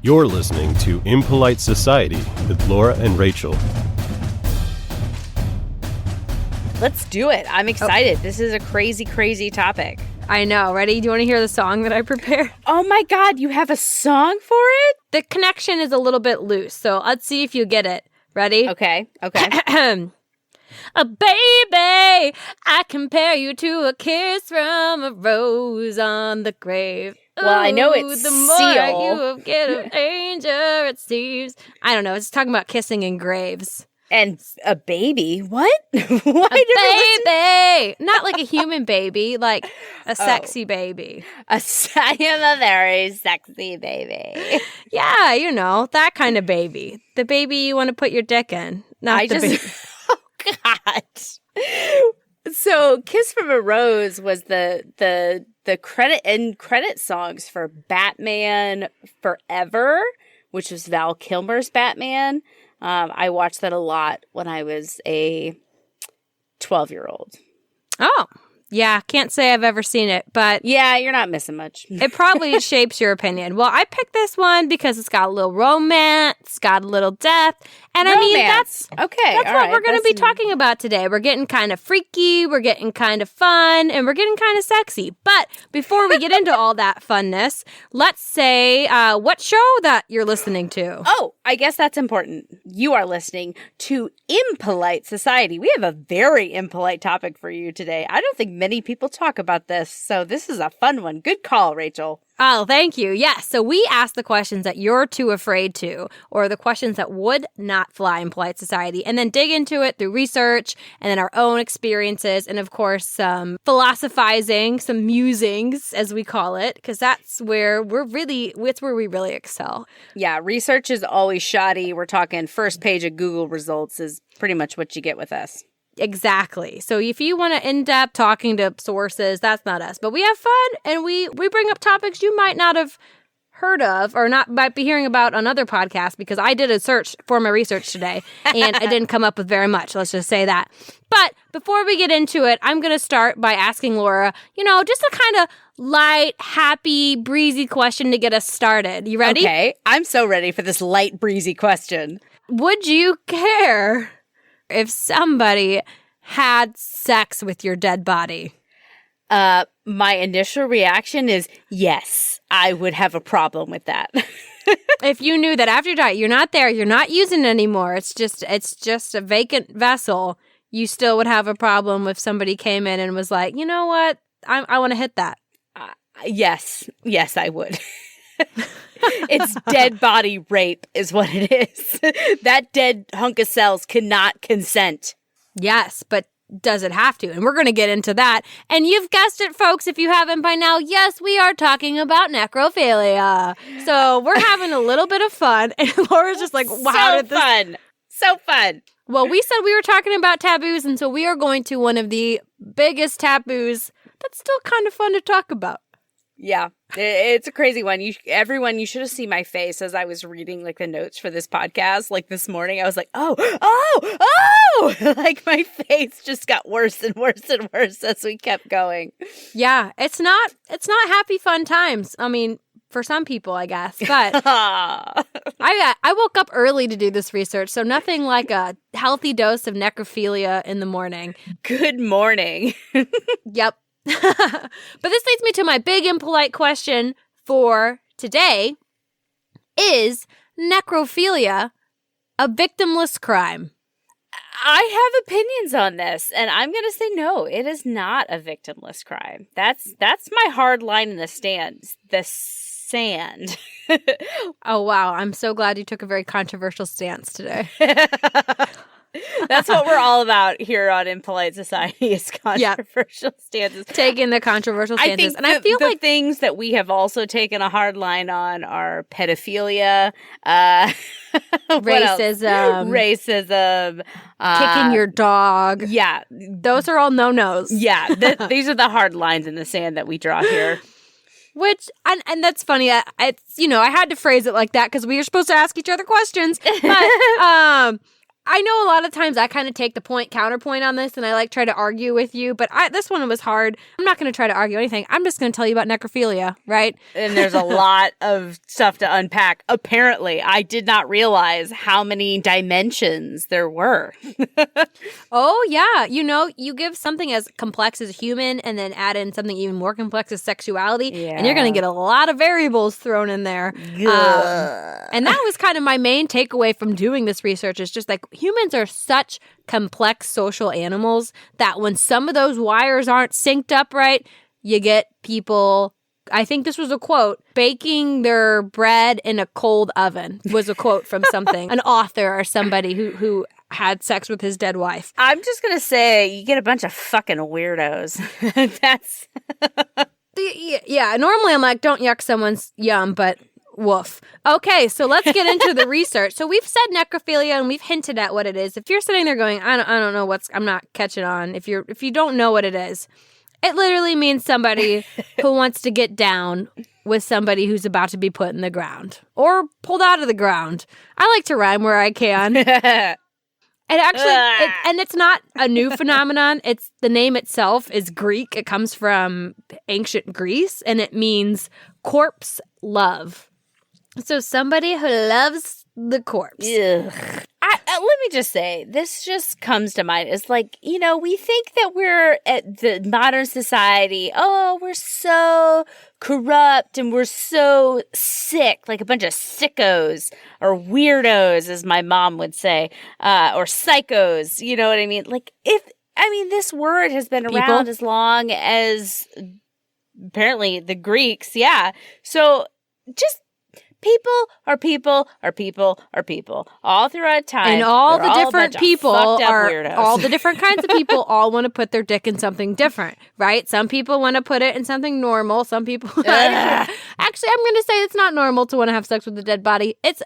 You're listening to Impolite Society with Laura and Rachel. Let's do it. I'm excited. This is a crazy, crazy topic. I know. Ready? Do you want to hear the song that I prepared? Oh my God, you have a song for it? The connection is a little bit loose, so let's see if you get it. Ready? Okay. A baby, I compare you to a kiss from a rose on the grave. Well, I know it's the more Seal. you get of danger, it seems. I don't know. It's talking about kissing in graves. And a baby? What? Baby! Not like a human baby, like a sexy baby. I am a very sexy baby. Yeah, you know, that kind of baby. The baby you want to put your dick in. Not the baby. Oh, God. So, Kiss from a Rose was the credit songs for Batman Forever, which was Val Kilmer's Batman. I watched that a lot when I was a 12-year-old. Oh, yeah. Can't say I've ever seen it, but... Yeah, you're not missing much. It probably shapes your opinion. Well, I picked this one because it's got a little romance, got a little death, and romance. I mean, that's what we're going to be That's... talking about today. We're getting kind of freaky, we're getting kind of fun, and we're getting kind of sexy. But before we get into all that funness, let's say what show that you're listening to. Oh, I guess that's important. You are listening to Impolite Society. We have a very impolite topic for you today. I don't think many people talk about this, so this is a fun one. Good call, Rachel. Oh, thank you. Yes. So we ask the questions that you're too afraid to, or the questions that would not fly in polite society, and then dig into it through research and then our own experiences, and of course, some philosophizing, some musings, as we call it, because that's where we really excel. Yeah, research is always shoddy. We're talking first page of Google results is pretty much what you get with us. Exactly. So if you want to in-depth talking to sources, that's not us. But we have fun, and we bring up topics you might not have heard of or might be hearing about on other podcasts, because I did a search for my research today, and I didn't come up with very much. Let's just say that. But before we get into it, I'm going to start by asking Laura, just a kind of light, happy, breezy question to get us started. You ready? Okay. I'm so ready for this light, breezy question. Would you care if somebody had sex with your dead body? My initial reaction is yes, I would have a problem with that. If you knew that after you die, you're not there, you're not using it anymore, it's just a vacant vessel, you still would have a problem if somebody came in and was like, you know what, I want to hit that. Yes, I would. It's dead body rape is what it is. That dead hunk of cells cannot consent. Yes, but does it have to? And we're going to get into that. And you've guessed it, folks, if you haven't by now. Yes, we are talking about necrophilia. So we're having a little bit of fun. And Laura's just like, wow. So fun. Well, we said we were talking about taboos, and so we are going to one of the biggest taboos that's still kind of fun to talk about. Yeah, it's a crazy one. Everyone, you should have seen my face as I was reading the notes for this podcast. This morning, I was like, oh! Like my face just got worse and worse and worse as we kept going. Yeah, it's not happy fun times. I mean, for some people, I guess. But I woke up early to do this research, so nothing like a healthy dose of necrophilia in the morning. Good morning. Yep. But this leads me to my big impolite question for today. Is necrophilia a victimless crime? I have opinions on this, and I'm going to say no, it is not a victimless crime. That's my hard line in the stands. The sand. Oh, wow. I'm so glad you took a very controversial stance today. That's what we're all about here on Impolite Society, is controversial stances. Taking the controversial stances. I feel like things that we have also taken a hard line on are pedophilia, racism, kicking your dog. Yeah. Those are all no-nos. Yeah. These are the hard lines in the sand that we draw here. Which, and that's funny. I had to phrase it like that because we were supposed to ask each other questions. But I know a lot of times I kind of take the counterpoint on this, and I like try to argue with you, but this one was hard. I'm not going to try to argue anything. I'm just going to tell you about necrophilia, right? And there's a lot of stuff to unpack. Apparently, I did not realize how many dimensions there were. Oh, yeah. You give something as complex as human and then add in something even more complex as sexuality, and you're going to get a lot of variables thrown in there. And that was kind of my main takeaway from doing this research is just like humans are such complex social animals that when some of those wires aren't synced up right, you get people, I think this was a quote, baking their bread in a cold oven was a quote from something, an author or somebody who had sex with his dead wife. I'm just going to say you get a bunch of fucking weirdos. That's... Yeah, normally I'm like, don't yuck someone's yum, but woof. Okay, so let's get into the research. So we've said necrophilia and we've hinted at what it is. If you're sitting there going, I don't know I'm not catching on. If you don't know what it is, it literally means somebody who wants to get down with somebody who's about to be put in the ground or pulled out of the ground. I like to rhyme where I can. And actually, and it's not a new phenomenon. It's the name itself is Greek. It comes from ancient Greece, and it means corpse love. So somebody who loves the corpse. Let me just say, this just comes to mind. It's like, we think that we're at the modern society. Oh, we're so corrupt and we're so sick, like a bunch of sickos or weirdos, as my mom would say, or psychos. You know what I mean? Like, this word has been around as long as apparently the Greeks. Yeah. So just people are people are people are people all throughout time. And all the different people are weirdos. All the different kinds of people all want to put their dick in something different, right? Some people want to put it in something normal. Some people... Actually, I'm going to say it's not normal to want to have sex with a dead body. It's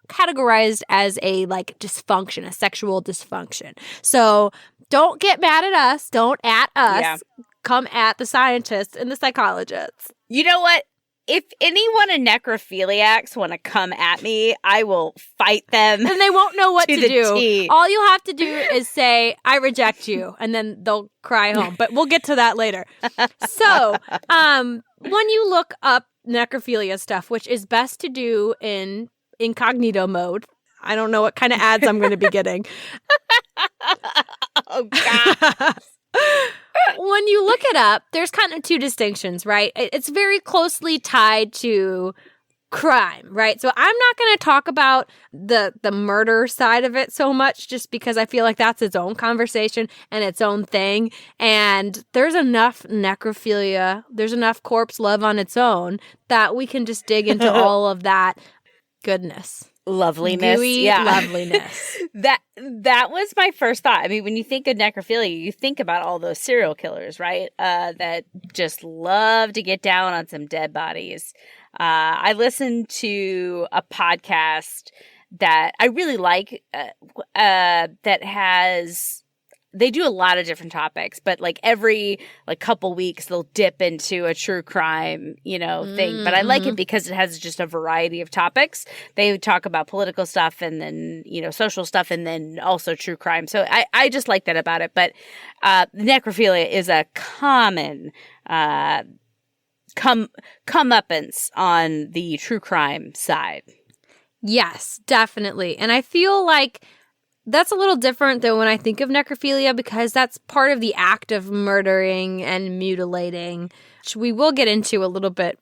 categorized as a dysfunction, a sexual dysfunction. So don't get mad at us. Don't at us. Yeah. Come at the scientists and the psychologists. You know what? If anyone in necrophiliacs want to come at me, I will fight them. And they won't know what to do. T. All you'll have to do is say, I reject you. And then they'll cry home. But we'll get to that later. So, when you look up necrophilia stuff, which is best to do in incognito mode, I don't know what kind of ads I'm going to be getting. Oh, God. When you look it up, there's kind of two distinctions, right? It's very closely tied to crime, right? So I'm not going to talk about the murder side of it so much just because I feel like that's its own conversation and its own thing. And there's enough necrophilia, there's enough corpse love on its own that we can just dig into all of that goodness. Loveliness. Gooey loveliness. That was my first thought. I mean, when you think of necrophilia, you think about all those serial killers, right? That just love to get down on some dead bodies. I listened to a podcast that I really like that has... They do a lot of different topics, but every couple weeks they'll dip into a true crime, thing. But I like it because it has just a variety of topics. They talk about political stuff and then, social stuff and then also true crime. So I just like that about it. But necrophilia is a common comeuppance on the true crime side. Yes, definitely. And I feel like that's a little different than when I think of necrophilia because that's part of the act of murdering and mutilating, which we will get into a little bit.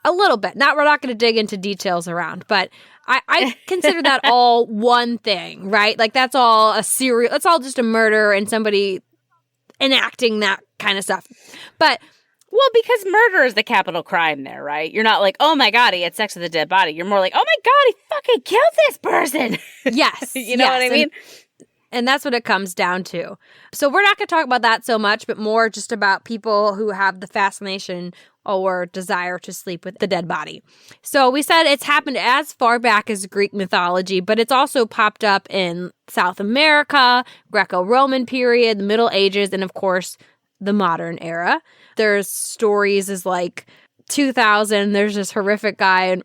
We're not going to dig into details around, but I consider that all one thing, right? That's all that's all just a murder and somebody enacting that kind of stuff. But well, because murder is the capital crime there, right? You're not like, oh my God, he had sex with a dead body. You're more like, oh my God, he fucking killed this person. Yes. You know what I mean? And that's what it comes down to. So we're not going to talk about that so much, but more just about people who have the fascination or desire to sleep with the dead body. So we said it's happened as far back as Greek mythology, but it's also popped up in South America, Greco-Roman period, the Middle Ages, and of course, the modern era. There's stories as 2000, there's this horrific guy, and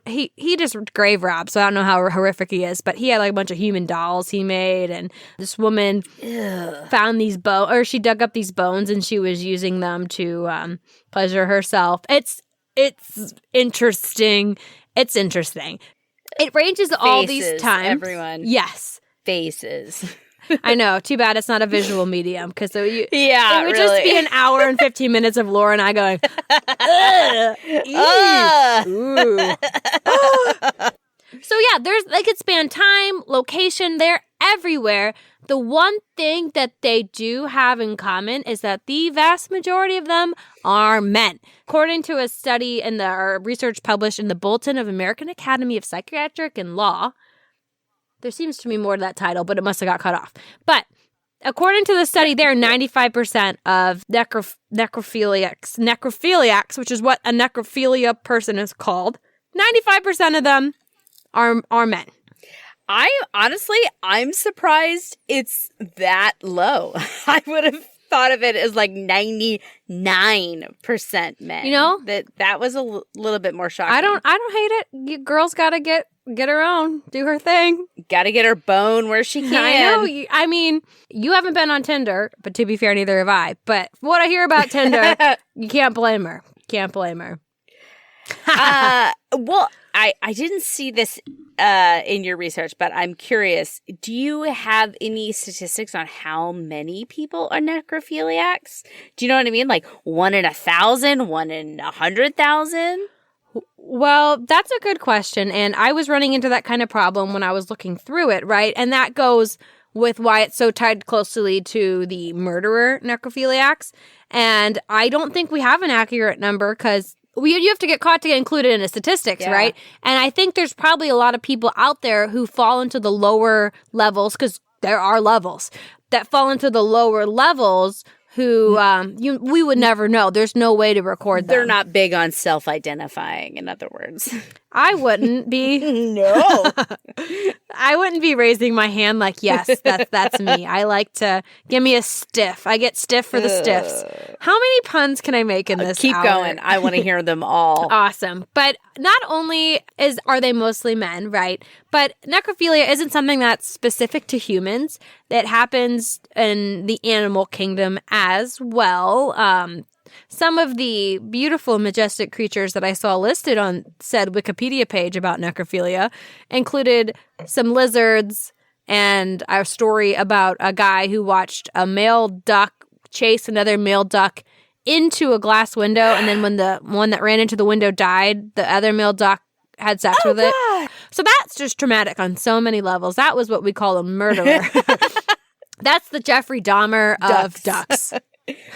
he just grave robbed, so I don't know how horrific he is, but he had like a bunch of human dolls he made, and this woman found these bones, or she dug up these bones, and she was using them to pleasure herself. It's interesting. It's interesting. It ranges all these times. Everyone. Yes. Faces. I know. Too bad it's not a visual medium, because it would really. just be an hour and 15 minutes of Laura and I going, ooh. So yeah, they could span time, location. They're everywhere. The one thing that they do have in common is that the vast majority of them are men. According to a study or research published in the Bulletin of American Academy of Psychiatric and Law, there seems to be more to that title, but it must have got cut off. But according to the study, there are 95% of necrophiliacs, which is what a necrophilia person is called. 95% of them are men. I'm surprised it's that low. I would have thought of it as like 99% men. You know? That was a little bit more shocking. I don't hate it. Girls gotta get her own, do her thing. Gotta get her bone where she can. I know. I mean, you haven't been on Tinder, but to be fair, neither have I. But what I hear about Tinder, you can't blame her. Can't blame her. Well, I didn't see this in your research, but I'm curious. Do you have any statistics on how many people are necrophiliacs? Do you know what I mean? Like 1 in 1,000, 1 in 100,000? Well, that's a good question. And I was running into that kind of problem when I was looking through it, right? And that goes with why it's so tied closely to the murderer necrophiliacs. And I don't think we have an accurate number, because you have to get caught to get included in the statistics, right? And I think there's probably a lot of people out there who fall into the lower levels, because there are levels that fall into the lower levels who we would never know. There's no way to record them. They're not big on self-identifying, in other words. I wouldn't be. No. I wouldn't be raising my hand like, yes, that's me. I like to give me a stiff. I get stiff for the stiffs. How many puns can I make in this Keep hour? going. I want to hear them all. Awesome. But not only are they mostly men, right? But necrophilia isn't something that's specific to humans. That happens in the animal kingdom as well. Some of the beautiful, majestic creatures that I saw listed on said Wikipedia page about necrophilia included some lizards and a story about a guy who watched a male duck chase another male duck into a glass window, and then when the one that ran into the window died, the other male duck had sex with it. So that's just traumatic on so many levels. That was what we call a murderer. That's the Jeffrey Dahmer of ducks.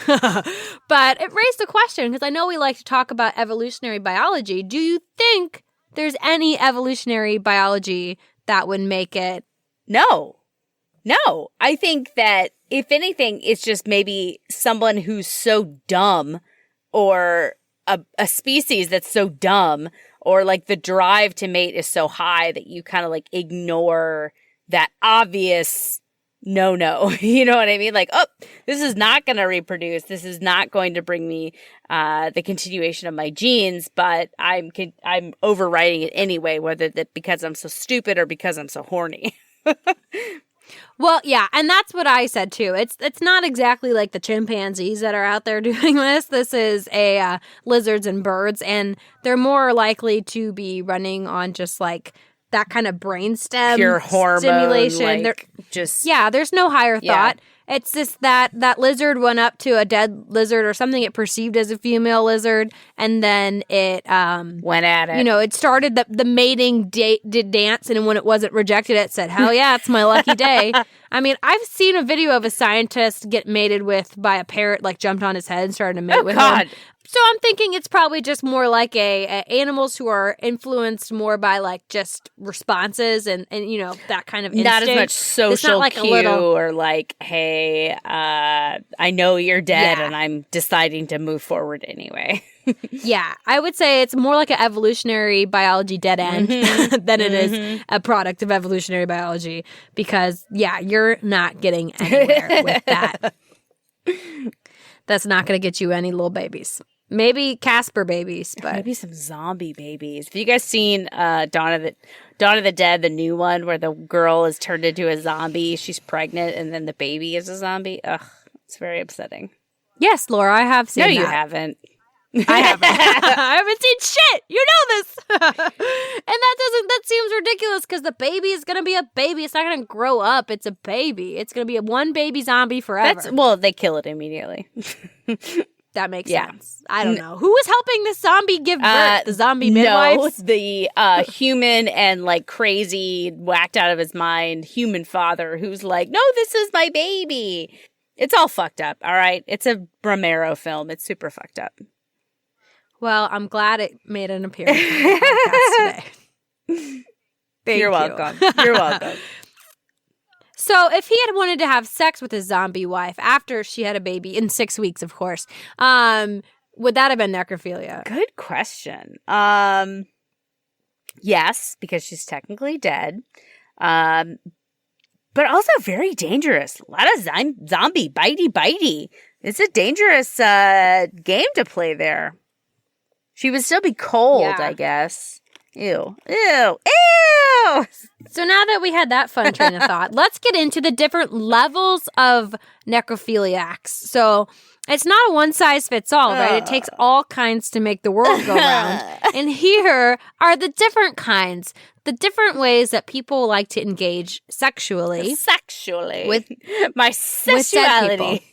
But it raised a question, because I know we like to talk about evolutionary biology. Do you think there's any evolutionary biology that would make it? No. I think that if anything, it's just maybe someone who's so dumb, or a species that's so dumb, or like the drive to mate is so high that you kind of like ignore that obvious no. You know what I mean? Like, oh, this is not going to reproduce. This is not going to bring me the continuation of my genes, but I'm overriding it anyway, whether that because I'm so stupid or because I'm so horny. Well, yeah, and that's what I said too. It's not exactly like the chimpanzees that are out there doing this. This is lizards and birds, and they're more likely to be running on just like that kind of brainstem pure hormone stimulation. Like, just there's no higher thought. It's just that lizard went up to a dead lizard or something it perceived as a female lizard, and then it went at it. You know, it started the mating did dance, and when it wasn't rejected, it said, "Hell yeah, it's my lucky day." I mean, I've seen a video of a scientist get mated with by a parrot, like jumped on his head and started to mate with him. So I'm thinking it's probably just more like a animals who are influenced more by like just responses and you know, that kind of instinct. Not as much social like cue or like, hey, I know you're dead and I'm deciding to move forward anyway. Yeah, I would say it's more like an evolutionary biology dead end than it is a product of evolutionary biology, because you're not getting anywhere with that. That's not going to get you any little babies. Maybe Casper babies, but maybe some zombie babies. Have you guys seen Dawn of the Dead, the new one, where the girl is turned into a zombie? She's pregnant, and then the baby is a zombie. Ugh, it's very upsetting. Yes, Laura, I have seen No, that. you haven't. I haven't. I haven't seen shit. You know this. And that seems ridiculous because the baby is going to be a baby. It's not going to grow up. It's a baby. It's going to be a one baby zombie forever. Well, they kill it immediately. That makes sense. I don't know. Who was helping the zombie give birth? The zombie midwives? No, the human and like crazy, whacked out of his mind human father who's like, no, this is my baby. It's all fucked up, all right? It's a Romero film. It's super fucked up. Well, I'm glad it made an appearance on the podcast today. You're welcome. You're welcome. So if he had wanted to have sex with his zombie wife after she had a baby in 6 weeks, of course, would that have been necrophilia? Good question. Yes, because she's technically dead. But also very dangerous. A lot of zombie bitey. It's a dangerous game to play there. She would still be cold, I guess. Ew. So now that we had that fun train of thought, let's get into the different levels of necrophiliacs. So it's not a one-size-fits-all, right? It takes all kinds to make the world go round. And here are the different kinds, the different ways that people like to engage sexually. With my sexuality.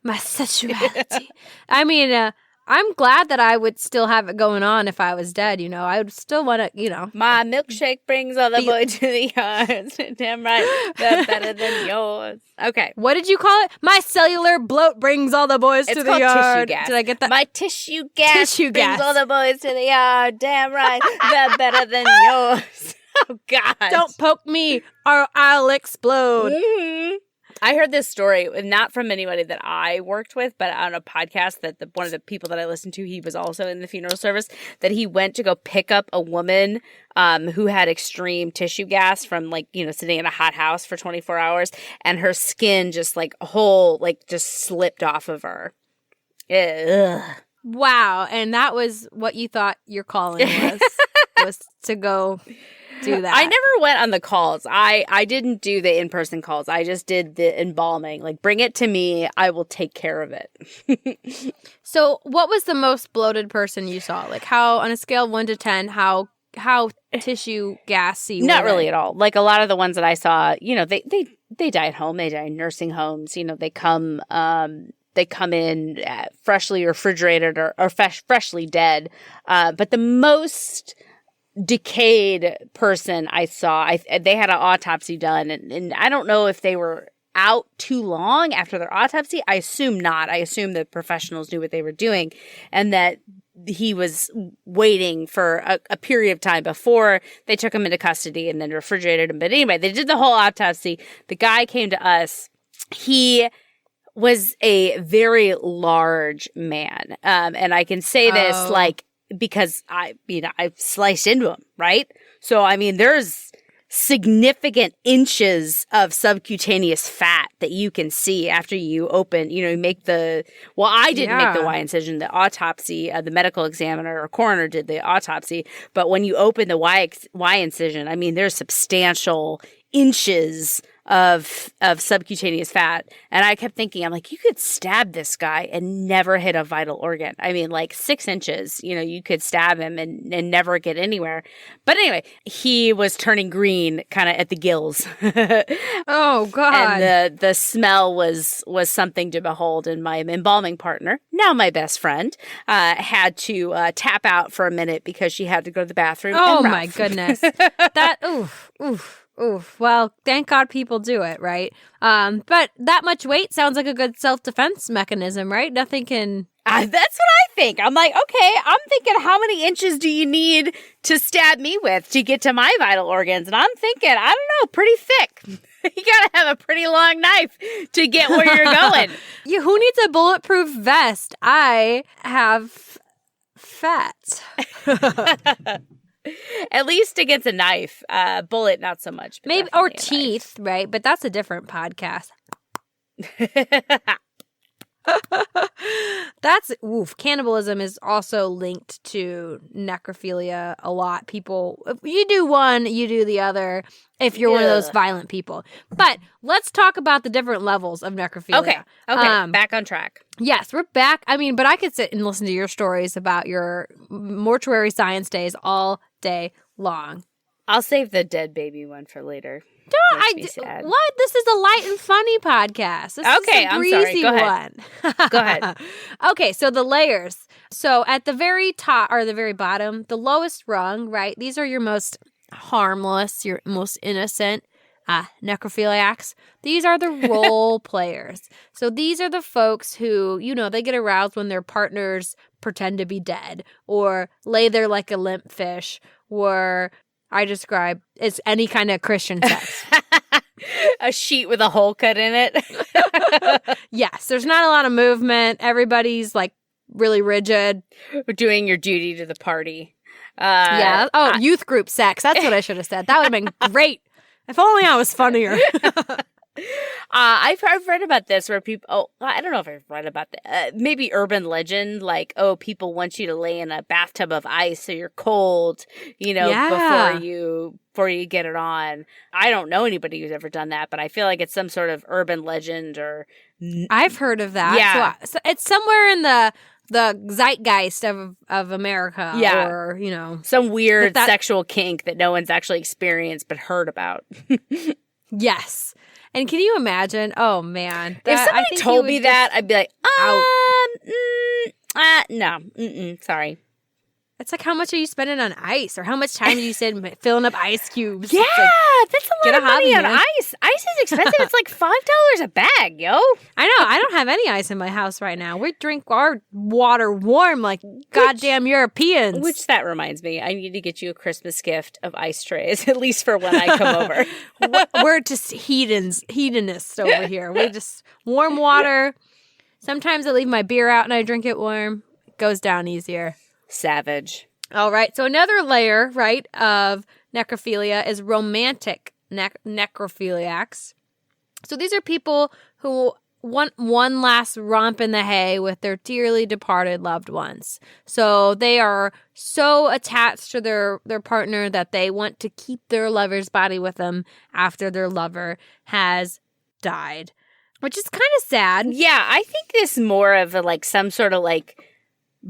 My sexuality. I mean, I'm glad that I would still have it going on if I was dead, I would still want to, My milkshake brings all the boys to the yard. Damn right. That's better than yours. Okay. What did you call it? My cellular bloat brings all the boys to the yard. Tissue gas. Did I get that? My tissue gas brings all the boys to the yard. Damn right. That's better than yours. Oh, God. Don't poke me or I'll explode. Mm-hmm. I heard this story, not from anybody that I worked with, but on a podcast that one of the people that I listened to, he was also in the funeral service, that he went to go pick up a woman who had extreme tissue gas from sitting in a hot house for 24 hours, and her skin just just slipped off of her. Ugh. Wow. And that was what you thought your calling was to go do that. I never went on the calls. I didn't do the in-person calls. I just did the embalming. Bring it to me. I will take care of it. So what was the most bloated person you saw? How, on a scale of 1 to 10, how tissue gassy? Not really at all. A lot of the ones that I saw, they die at home. They die in nursing homes. They come in freshly refrigerated or freshly dead. But the most decayed person I saw, they had an autopsy done, and I don't know if they were out too long after their autopsy. I assume not. I assume the professionals knew what they were doing, and that he was waiting for a period of time before they took him into custody and then refrigerated him. But anyway, they did the whole autopsy. The guy came to us. He was a very large man, and I can say this because I've sliced into him, right? So, there's significant inches of subcutaneous fat that you can see after you open, make I didn't make the Y incision, the autopsy, the medical examiner or coroner did the autopsy. But when you open the Y incision, there's substantial inches of subcutaneous fat. And I kept thinking, I'm like, you could stab this guy and never hit a vital organ. 6 inches, you could stab him and never get anywhere. But anyway, he was turning green kind of at the gills. Oh, God. And the smell was something to behold. And my embalming partner, now my best friend, had to tap out for a minute because she had to go to the bathroom. Oh, my goodness. Oof. Well, thank God people do it, right? But that much weight sounds like a good self-defense mechanism, right? Nothing can... That's what I think. I'm like, okay, I'm thinking how many inches do you need to stab me with to get to my vital organs? And I'm thinking, I don't know, pretty thick. You gotta have a pretty long knife to get where you're going. Who needs a bulletproof vest? I have fat. At least against a knife. Bullet, not so much. Maybe, or teeth, right? But that's a different podcast. That's, cannibalism is also linked to necrophilia a lot. People, if you do one, you do the other if you're one of those violent people. But let's talk about the different levels of necrophilia. Okay, back on track. Yes, we're back. I mean, but I could sit and listen to your stories about your mortuary science days all day long. I'll save the dead baby one for later. Sad. What? This is a light and funny podcast. This is a breezy one. Go ahead. Okay, so the layers. So at the very top or the very bottom, the lowest rung, right? These are your most harmless, your most innocent necrophiliacs. These are the role players. So these are the folks who, they get aroused when their partners pretend to be dead or lay there like a limp fish, or I describe it's any kind of Christian sex. A sheet with a hole cut in it. Yes, there's not a lot of movement. Everybody's like really rigid. Doing your duty to the party. Yeah. Oh, youth group sex. That's what I should have said. That would have been great. If only I was funnier. I've read about this where people, I don't know if I've read about that. Maybe urban legend, like, people want you to lay in a bathtub of ice so you're cold, before you get it on. I don't know anybody who's ever done that, but I feel like it's some sort of urban legend or. I've heard of that. Yeah. So it's somewhere in the zeitgeist of America. Yeah. Or, some weird sexual kink that no one's actually experienced but heard about. Yes. And can you imagine? Oh, man. If somebody told me that, I'd be like, no, sorry. It's like, how much are you spending on ice? Or how much time do you spend filling up ice cubes? Yeah, that's a lot of money on ice. Ice is expensive. It's like $5 a bag, yo. I know. I don't have any ice in my house right now. We drink our water warm like goddamn Europeans. Which that reminds me, I need to get you a Christmas gift of ice trays, at least for when I come over. We're just hedonists over here. We just warm water. Sometimes I leave my beer out and I drink it warm. It goes down easier. Savage. All right. So another layer, right, of necrophilia is romantic necrophiliacs. So these are people who want one last romp in the hay with their dearly departed loved ones. So they are so attached to their partner that they want to keep their lover's body with them after their lover has died, which is kind of sad. Yeah, I think this more of some sort of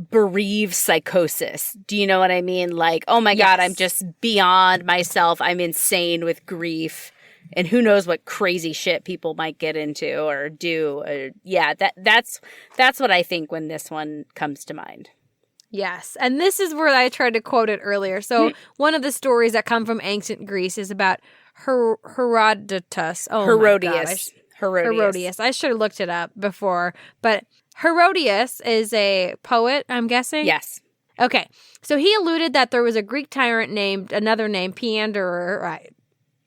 bereaved psychosis. Do you know what I mean? Like, oh my God, I'm just beyond myself. I'm insane with grief. And who knows what crazy shit people might get into or do. That's what I think when this one comes to mind. Yes. And this is where I tried to quote it earlier. So one of the stories that come from ancient Greece is about Herodotus. Oh, Herodias. Herodias. I should have looked it up before, but Herodias is a poet, I'm guessing? Yes. Okay. So he alluded that there was a Greek tyrant named Periander, right?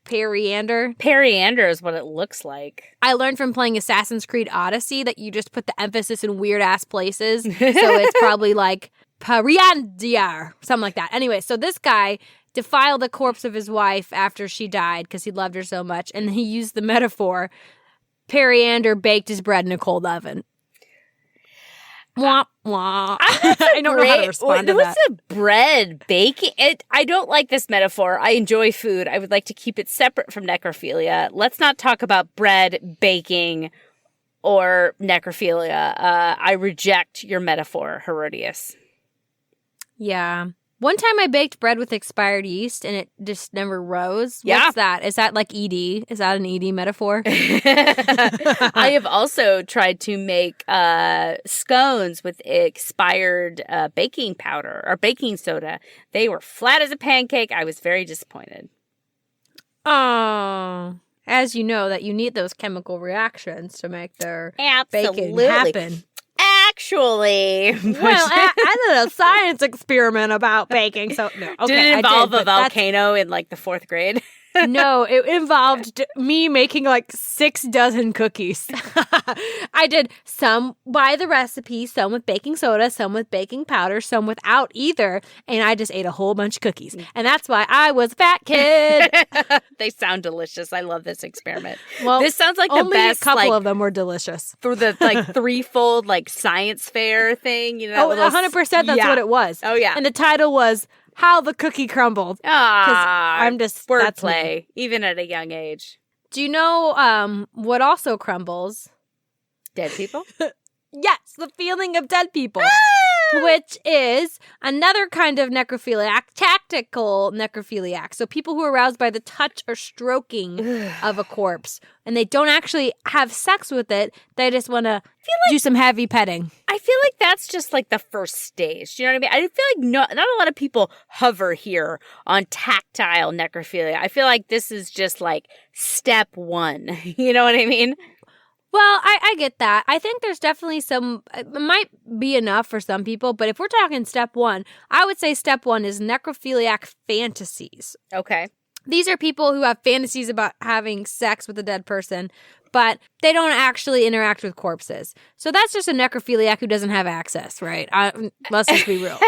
Periander is what it looks like. I learned from playing Assassin's Creed Odyssey that you just put the emphasis in weird-ass places. So it's probably like Periander, something like that. Anyway, so this guy defiled the corpse of his wife after she died because he loved her so much. And he used the metaphor, Periander baked his bread in a cold oven. Wah, wah. I don't know how to respond to that. What's a bread baking? I don't like this metaphor. I enjoy food. I would like to keep it separate from necrophilia. Let's not talk about bread baking or necrophilia. I reject your metaphor, Herodias. Yeah. One time I baked bread with expired yeast and it just never rose. Yeah. What's that? Is that like ED? Is that an ED metaphor? I have also tried to make scones with expired baking powder or baking soda. They were flat as a pancake. I was very disappointed. Oh. As you know, that you need those chemical reactions to make their baking happen. Actually, well, I did a science experiment about baking. So no, okay, did it involve a volcano in the 4th grade? No, it involved me making like 6 dozen cookies. I did some by the recipe, some with baking soda, some with baking powder, some without either. And I just ate a whole bunch of cookies. And that's why I was a fat kid. They sound delicious. I love this experiment. Well, this sounds like the only best. A couple of them were delicious. For the threefold science fair thing. You know, 100%. That's what it was. Oh, yeah. And the title was How the Cookie Crumbled. I'm just wordplay, even at a young age. Do you know what also crumbles? Dead people? Yes, the feeling of dead people, which is another kind of necrophiliac, tactical necrophiliac. So people who are aroused by the touch or stroking of a corpse, and they don't actually have sex with it. They just want to do some heavy petting. I feel like that's just the first stage. Do you know what I mean? I feel like not a lot of people hover here on tactile necrophilia. I feel like this is just step 1. You know what I mean? Well, I get that. I think there's definitely it might be enough for some people, but if we're talking step 1, I would say step 1 is necrophiliac fantasies. Okay. These are people who have fantasies about having sex with a dead person, but they don't actually interact with corpses. So that's just a necrophiliac who doesn't have access, right? Let's just be real.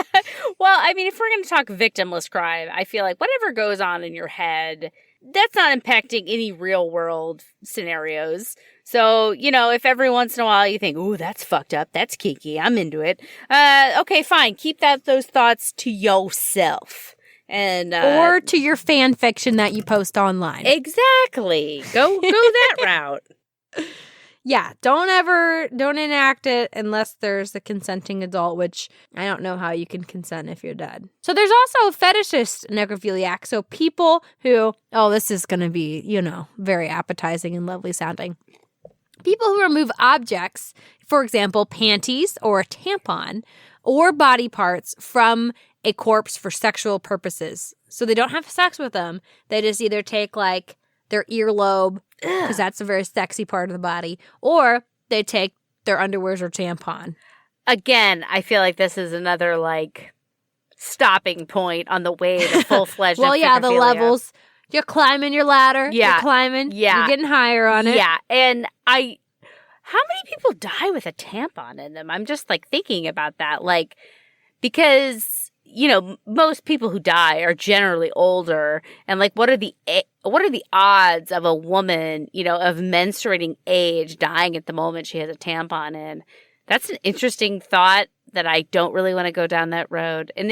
Well, I mean, if we're going to talk victimless crime, I feel like whatever goes on in your head, that's not impacting any real world scenarios. So, if every once in a while you think, ooh, that's fucked up, that's kinky, I'm into it. Okay, fine. Keep those thoughts to yourself. And or to your fan fiction that you post online. Exactly. Go that route. Yeah, don't enact it unless there's a consenting adult, which I don't know how you can consent if you're dead. So there's also fetishist necrophiliac. So people who, this is going to be, very appetizing and lovely sounding. People who remove objects, for example, panties or a tampon or body parts from a corpse for sexual purposes. So they don't have sex with them. They just either take their earlobe, because that's a very sexy part of the body, or they take their underwears or tampon. Again, I feel like this is another stopping point on the way to full-fledged Well, yeah, the levels. You're climbing your ladder. Yeah. You're climbing. Yeah. You're getting higher on it. Yeah. And how many people die with a tampon in them? I'm just thinking about that. Because, most people who die are generally older. And what are the odds of a woman, of menstruating age dying at the moment she has a tampon in? That's an interesting thought that I don't really want to go down that road. And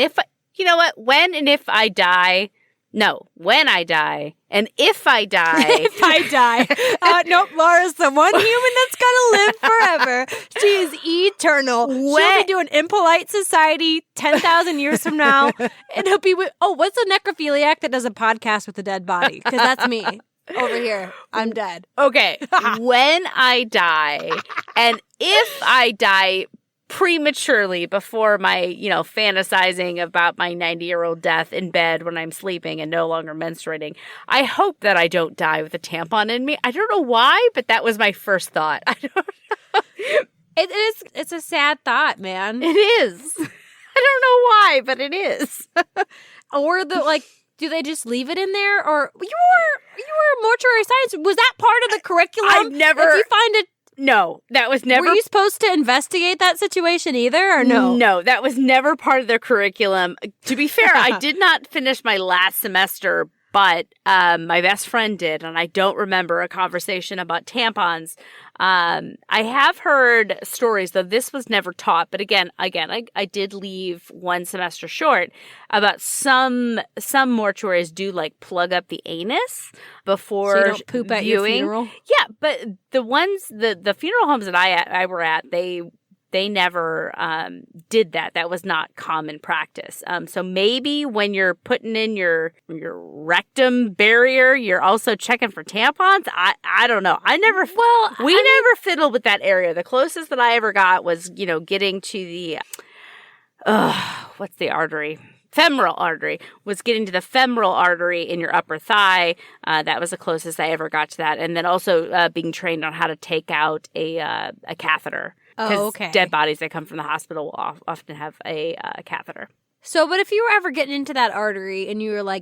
when and if I die, when I die, and if I die. If I die. Nope, Laura's the one human that's going to live forever. She is eternal. She'll be doing Impolite Society 10,000 years from now. And he'll be what's a necrophiliac that does a podcast with a dead body? Because that's me. Over here. I'm dead. Okay. When I die, and if I die prematurely before my, fantasizing about my 90-year-old death in bed when I'm sleeping and no longer menstruating, I hope that I don't die with a tampon in me. I don't know why, but that was my first thought. I don't know. It's a sad thought, man. It is. I don't know why, but it is. Or do they just leave it in there? Or you were mortuary science. Was that part of the curriculum? I've never. If you find it. No, that was never. Were you supposed to investigate that situation either, or no? No, that was never part of their curriculum. To be fair, I did not finish my last semester, but my best friend did, and I don't remember a conversation about tampons. I have heard stories, though this was never taught, but again, I did leave one semester short, about some mortuaries do plug up the anus before so you don't poop viewing. At your funeral? Yeah, but the ones, the funeral homes that I were at, they never did that. That was not common practice. So maybe when you're putting in your rectum barrier, you're also checking for tampons. I don't know. We never fiddled with that area. The closest that I ever got was, getting to the, what's the artery? Femoral artery, was getting to the femoral artery in your upper thigh. That was the closest I ever got to that. And then also being trained on how to take out a catheter. Oh, okay. Dead bodies that come from the hospital will often have a catheter. So, but if you were ever getting into that artery and you were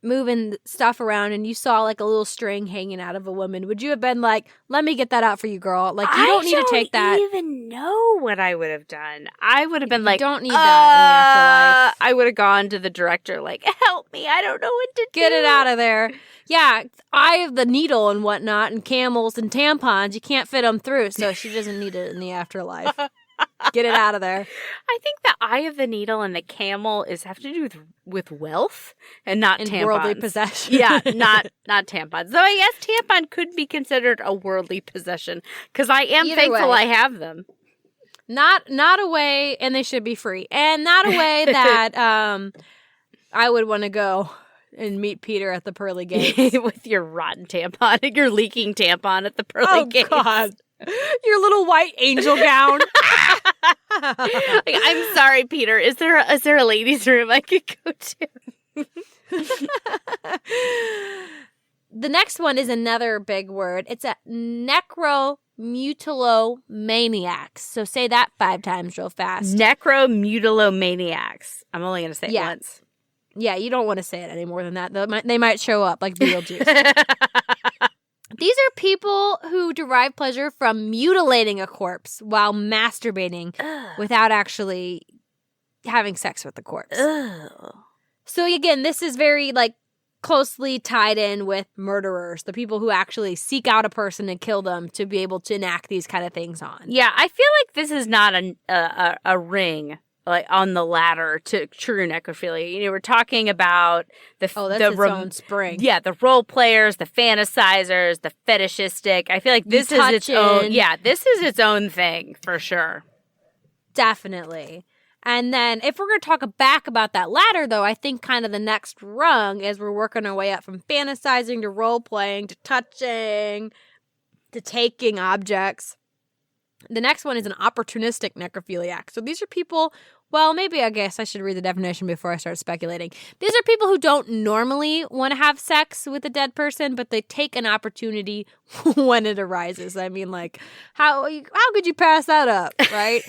moving stuff around and you saw like a little string hanging out of a woman, would you have been like, let me get that out for you, girl? Like, you don't need to take that. I don't even know what I would have done. I would have been like, don't need that in the afterlife. I would have gone to the director like, help me. I don't know what to do. Get it out of there. Yeah, eye of the needle and whatnot and camels and tampons. You can't fit them through, so she doesn't need it in the afterlife. Get it out of there. I think the eye of the needle and the camel have to do with wealth and not And tampons. worldly possession. Yeah, not tampons. Though I guess tampon could be considered a worldly possession because I am Either thankful way. I have them. Not a way, and they should be free, and not a way that I would want to go and meet Peter at the pearly gates with your rotten tampon, your leaking tampon at the pearly gates. Oh God. Your little white angel gown. Like, I'm sorry, Peter. Is there a ladies' room I could go to? The next one is another big word. It's a necromutilomaniacs. So say that 5 times real fast. Necromutilomaniacs. I'm only going to say it once. Yeah, you don't want to say it any more than that. They might show up like Beetlejuice. These are people who derive pleasure from mutilating a corpse while masturbating without actually having sex with the corpse. So again, this is very like closely tied in with murderers, the people who actually seek out a person and kill them to be able to enact these kind of things on. Yeah, I feel like this is not a ring like on the ladder to true necrophilia. You know, we're talking about its own spring. Yeah, the role players, the fantasizers, the fetishistic. I feel like this is its own. Yeah, this is its own thing for sure. Definitely. And then if we're going to talk back about that ladder, though, I think kind of the next rung as we're working our way up from fantasizing to role playing to touching to taking objects. The next one is an opportunistic necrophiliac. So these are people, well, maybe I guess I should read the definition before I start speculating. These are people who don't normally want to have sex with a dead person, but they take an opportunity when it arises. I mean, like, how could you pass that up, right?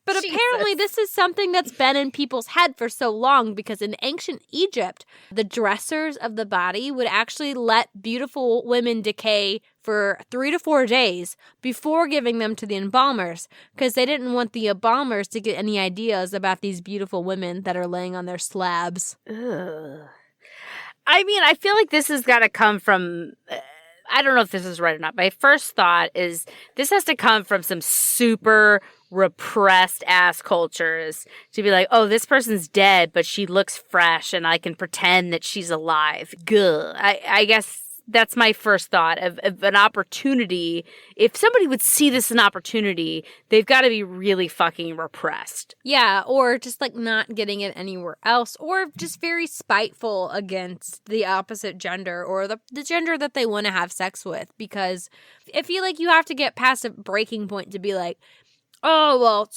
But apparently this is something that's been in people's head for so long because in ancient Egypt, the dressers of the body would actually let beautiful women decay for 3 to 4 days before giving them to the embalmers because they didn't want the embalmers to get any ideas about these beautiful women that are laying on their slabs. Ugh. I mean, I feel like this has got to come from... I don't know if this is right or not. My first thought is this has to come from some super repressed ass cultures to be like, oh, this person's dead, but she looks fresh and I can pretend that she's alive. Gah. I guess that's my first thought of an opportunity. If somebody would see this as an opportunity, they've got to be really fucking repressed. Yeah, or just like not getting it anywhere else, or just very spiteful against the opposite gender or the gender that they want to have sex with. Because I feel like you have to get past a breaking point to be like, oh, well,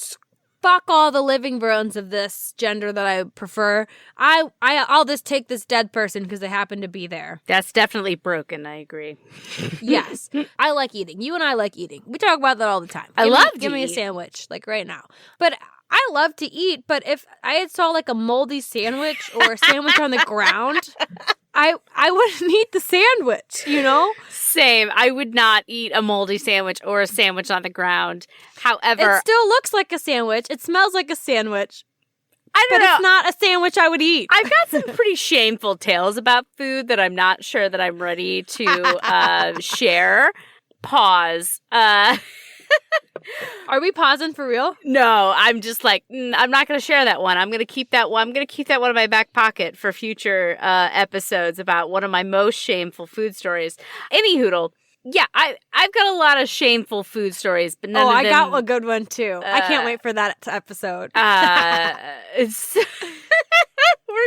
fuck all the living bones of this gender that I prefer. I'll just take this dead person because they happen to be there. That's definitely broken. I agree. Yes. I like eating. You and I like eating. We talk about that all the time. Give me a sandwich, like right now. But I love to eat, but if I had saw like a moldy sandwich or a sandwich on the ground, I wouldn't eat the sandwich, you know? Same. I would not eat a moldy sandwich or a sandwich on the ground. However, it still looks like a sandwich. It smells like a sandwich. I don't know. But it's not a sandwich I would eat. I've got some pretty shameful tales about food that I'm not sure that I'm ready to share. Pause. Are we pausing for real? No, I'm just like, I'm not going to share that one. I'm going to keep that one. I'm going to keep that one in my back pocket for future episodes about one of my most shameful food stories. Anyhoodle. Yeah, I've got a lot of shameful food stories, but none of them... I got a good one too. I can't wait for that episode. We're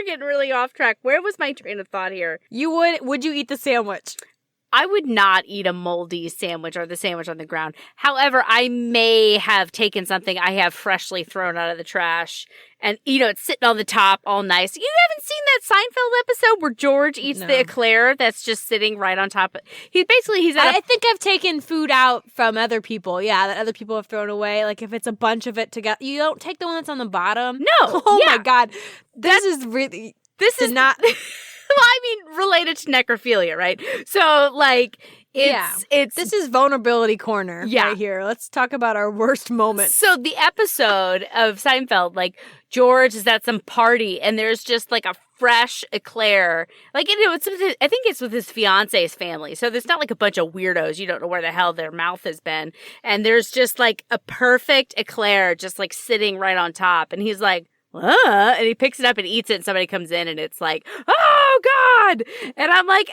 getting really off track. Where was my train of thought here? Would you eat the sandwich? I would not eat a moldy sandwich or the sandwich on the ground. However, I may have taken something I have freshly thrown out of the trash and, it's sitting on the top all nice. You haven't seen that Seinfeld episode where George eats the eclair that's just sitting right on top of... I think I've taken food out from other people, that other people have thrown away. Like if it's a bunch of it together. You don't take the one that's on the bottom? No. Oh my God. This is not... I mean, related to necrophilia, right? So, like, it's This is vulnerability corner Yeah. right here. Let's talk about our worst moments. So the episode of Seinfeld, like, George is at some party and there's just like a fresh eclair. Like, you know, I think it's with his fiance's family. So there's not like a bunch of weirdos. You don't know where the hell their mouth has been. And there's just like a perfect eclair just like sitting right on top. And he's like, and he picks it up and eats it. And somebody comes in and it's like, oh God. And I'm like,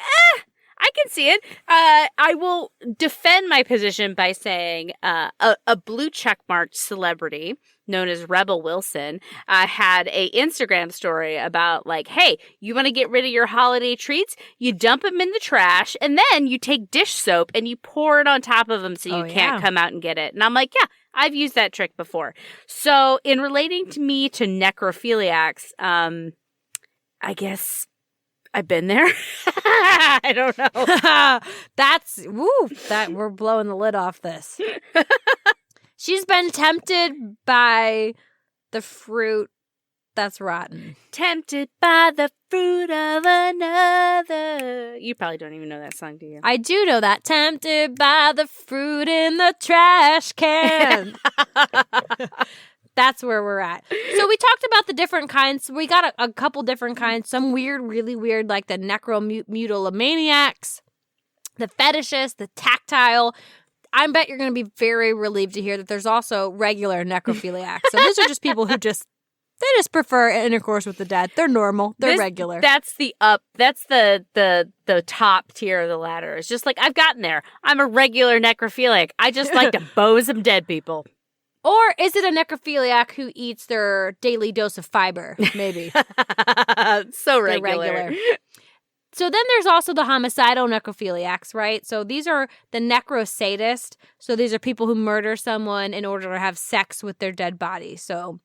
I can see it. I will defend my position by saying a blue checkmarked celebrity known as Rebel Wilson had a Instagram story about like, hey, you want to get rid of your holiday treats? You dump them in the trash and then you take dish soap and you pour it on top of them so you can't come out and get it. And I'm like, yeah, I've used that trick before. So in relating to me to necrophiliacs, I guess I've been there. I don't know. That we're blowing the lid off this. She's been tempted by the fruit that's rotten. Tempted by the fruit of another. You probably don't even know that song, do you? I do know that. Tempted by the fruit in the trash can. That's where we're at. So we talked about the different kinds. We got a couple different kinds. Some weird, really weird, like the necromutilomaniacs, the fetishists, the tactile. I bet you're going to be very relieved to hear that there's also regular necrophiliacs. So these are just people who they just prefer intercourse with the dead. They're normal. They're regular. That's the top tier of the ladder. It's just like, I've gotten there. I'm a regular necrophiliac. I just like to bow some dead people. Or is it a necrophiliac who eats their daily dose of fiber? Maybe. So regular. So then there's also the homicidal necrophiliacs, right? So these are the necrosadists. So these are people who murder someone in order to have sex with their dead body. So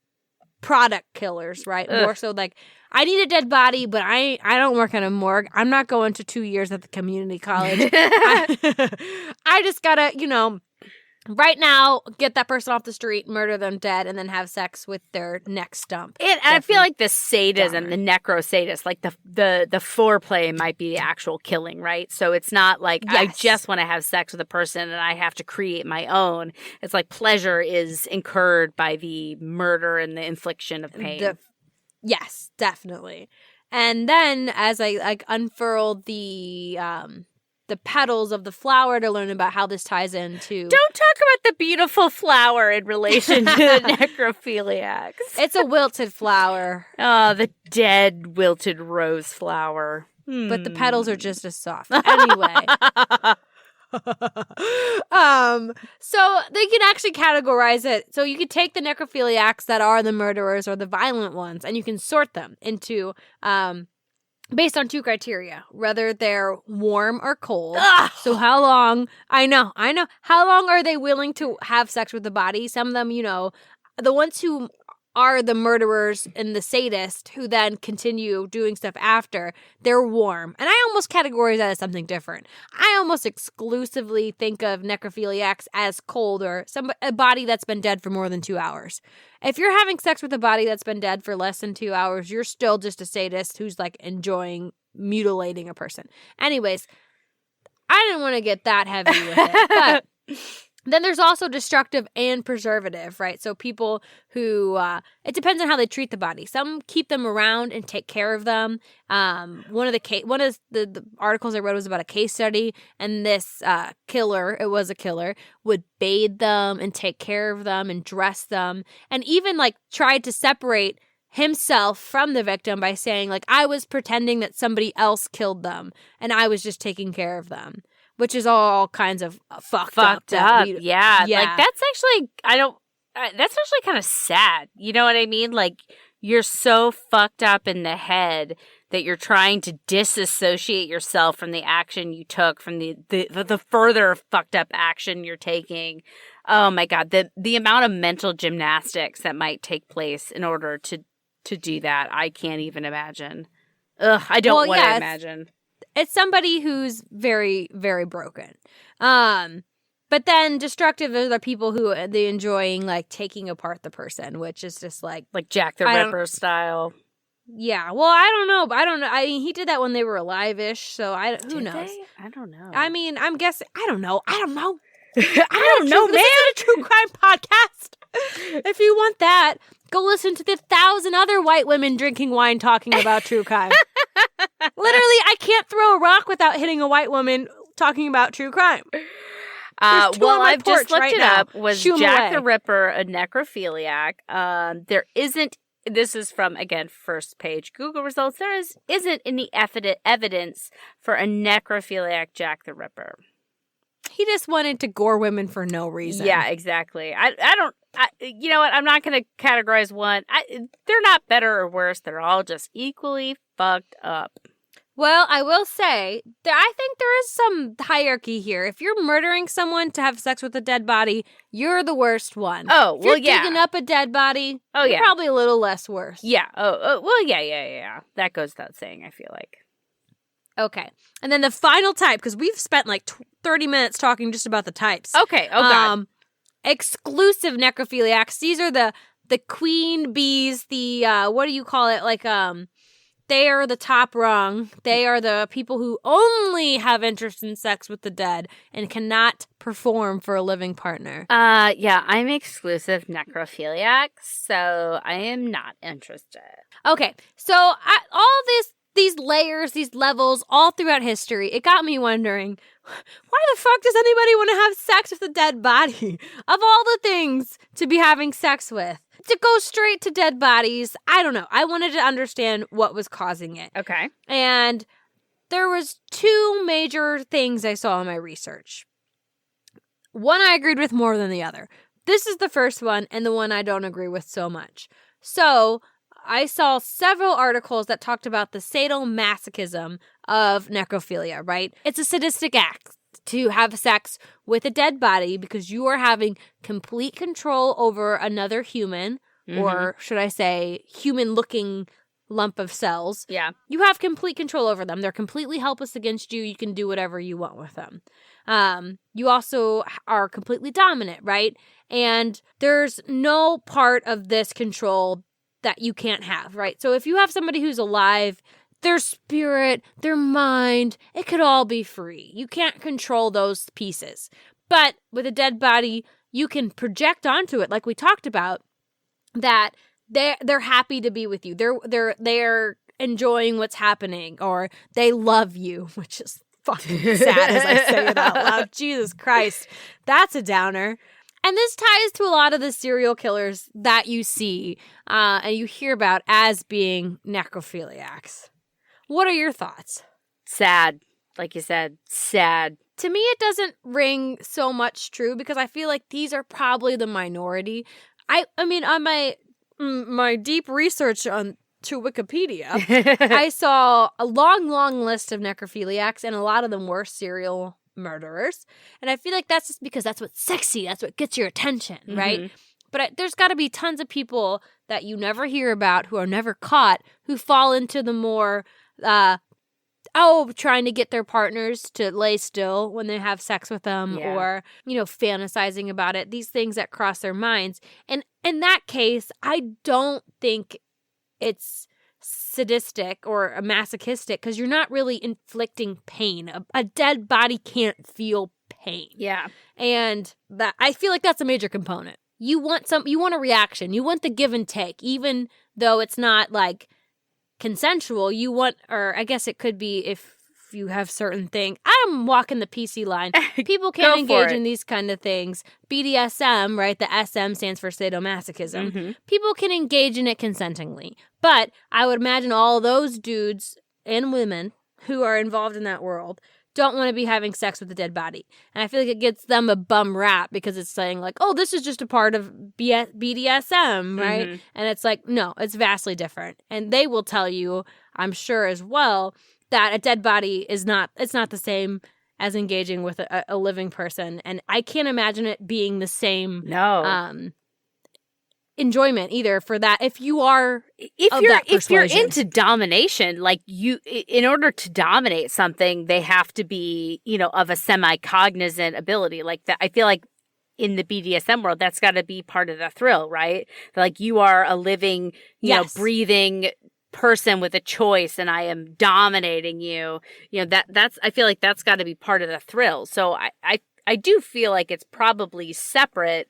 product killers, right? Ugh. More so like, I need a dead body, but I don't work in a morgue. I'm not going to 2 years at the community college. I just gotta, right now, get that person off the street, murder them dead, and then have sex with their neck stump. I feel like the sadism, the necrosadist, like the foreplay might be the actual killing, right? So it's not like I just want to have sex with a person and I have to create my own. It's like pleasure is incurred by the murder and the infliction of pain. Yes, definitely. And then as I unfurled the petals of the flower to learn about how this ties into... Don't talk about the beautiful flower in relation to the necrophiliacs. It's a wilted flower. Oh, the dead wilted rose flower. But the petals are just as soft. Anyway. So they can actually categorize it. So you could take the necrophiliacs that are the murderers or the violent ones, and you can sort them into... based on 2 criteria, whether they're warm or cold. Ugh. So how long, I know, how long are they willing to have sex with the body? Some of them, the ones who are the murderers and the sadist who then continue doing stuff after, they're warm. And I almost categorize that as something different. I almost exclusively think of necrophiliacs as cold or a body that's been dead for more than 2 hours. If you're having sex with a body that's been dead for less than 2 hours, you're still just a sadist who's like enjoying mutilating a person. Anyways, I didn't want to get that heavy with it, but... Then there's also destructive and preservative, right? So people who, it depends on how they treat the body. Some keep them around and take care of them. One of the articles I read was about a case study, and this killer, it was a killer, would bathe them and take care of them and dress them, and even like tried to separate himself from the victim by saying like, I was pretending that somebody else killed them and I was just taking care of them. Which is all kinds of fucked up. Yeah. Like, that's actually, that's actually kind of sad. You know what I mean? Like, you're so fucked up in the head that you're trying to disassociate yourself from the action you took, from the further fucked up action you're taking. Oh my God. The amount of mental gymnastics that might take place in order to do that, I can't even imagine. Ugh, I don't want to imagine. It's somebody who's very, very broken. But then destructive are the people who they enjoying like taking apart the person, which is just like Jack the Ripper style. Yeah, well, I don't know. I don't know. I mean, he did that when they were alive-ish, so who knows? They? I don't know. I mean, I'm guessing. I don't know. I don't know, man. This is a true crime podcast. If you want that, go listen to the 1,000 other white women drinking wine talking about true crime. Literally, I can't throw a rock without hitting a white woman talking about true crime. Well, I've just looked it up. Was Shoo 'em Jack away. the Ripper a necrophiliac? There isn't. This is from, again, first page Google results. There isn't any evidence for a necrophiliac Jack the Ripper. He just wanted to gore women for no reason. Yeah, exactly. You know what? I'm not going to categorize one. They're not better or worse. They're all just equally fucked up. Well, I will say that I think there is some hierarchy here. If you're murdering someone to have sex with a dead body, you're the worst one. Oh, if you're digging up a dead body, you're probably a little less worse. Yeah. Well, yeah. That goes without saying, I feel like. Okay. And then the final type, because we've spent like 30 minutes talking just about the types. Okay. Oh, God. Exclusive necrophiliacs. These are the queen bees, what do you call it? Like, they are the top rung. They are the people who only have interest in sex with the dead and cannot perform for a living partner. Yeah, I'm exclusive necrophiliac, so I am not interested. Okay, so all these layers, these levels, all throughout history, it got me wondering, why the fuck does anybody want to have sex with a dead body? Of all the things to be having sex with. To go straight to dead bodies, I don't know. I wanted to understand what was causing it. Okay. And there was two major things I saw in my research. One I agreed with more than the other. This is the first one and the one I don't agree with so much. So I saw several articles that talked about the sadomasochism of necrophilia, right? It's a sadistic act to have sex with a dead body because you are having complete control over another human, or should I say human-looking lump of cells. Yeah. You have complete control over them. They're completely helpless against you. You can do whatever you want with them. You also are completely dominant, right? And there's no part of this control that you can't have, right? So if you have somebody who's alive, their spirit, their mind, it could all be free. You can't control those pieces. But with a dead body, you can project onto it, like we talked about, that they're happy to be with you. They're enjoying what's happening, or they love you, which is fucking sad as I say it out loud. Jesus Christ, that's a downer. And this ties to a lot of the serial killers that you see and you hear about as being necrophiliacs. What are your thoughts? Sad. Like you said, sad. To me, it doesn't ring so much true because I feel like these are probably the minority. I mean, on my deep research to Wikipedia, I saw a long list of necrophiliacs, and a lot of them were serial murderers. And I feel like that's just because that's what's sexy. That's what gets your attention, right? But there's got to be tons of people that you never hear about who are never caught who fall into the more trying to get their partners to lay still when they have sex with them, or, fantasizing about it, these things that cross their minds. And in that case, I don't think it's sadistic or masochistic because you're not really inflicting pain. A dead body can't feel pain. Yeah. And that I feel like that's a major component. You want a reaction. You want the give and take, even though it's not like consensual. You want, or I guess it could be if you have certain things. I'm walking the PC line. People can engage in these kind of things. BDSM, right? The SM stands for sadomasochism. People can engage in it consentingly. But I would imagine all those dudes and women who are involved in that world don't want to be having sex with a dead body. And I feel like it gets them a bum rap because it's saying like, oh, this is just a part of BDSM, right? And it's like, no, it's vastly different. And they will tell you, I'm sure as well, that a dead body it's not the same as engaging with a living person. And I can't imagine it being the same enjoyment either for that. If you're into domination, like in order to dominate something, they have to be, of a semi-cognizant ability like that. I feel like in the BDSM world, that's got to be part of the thrill, right? Like you are a living, breathing person with a choice and I am dominating you. You know, that's I feel like that's got to be part of the thrill. So I do feel like it's probably separate.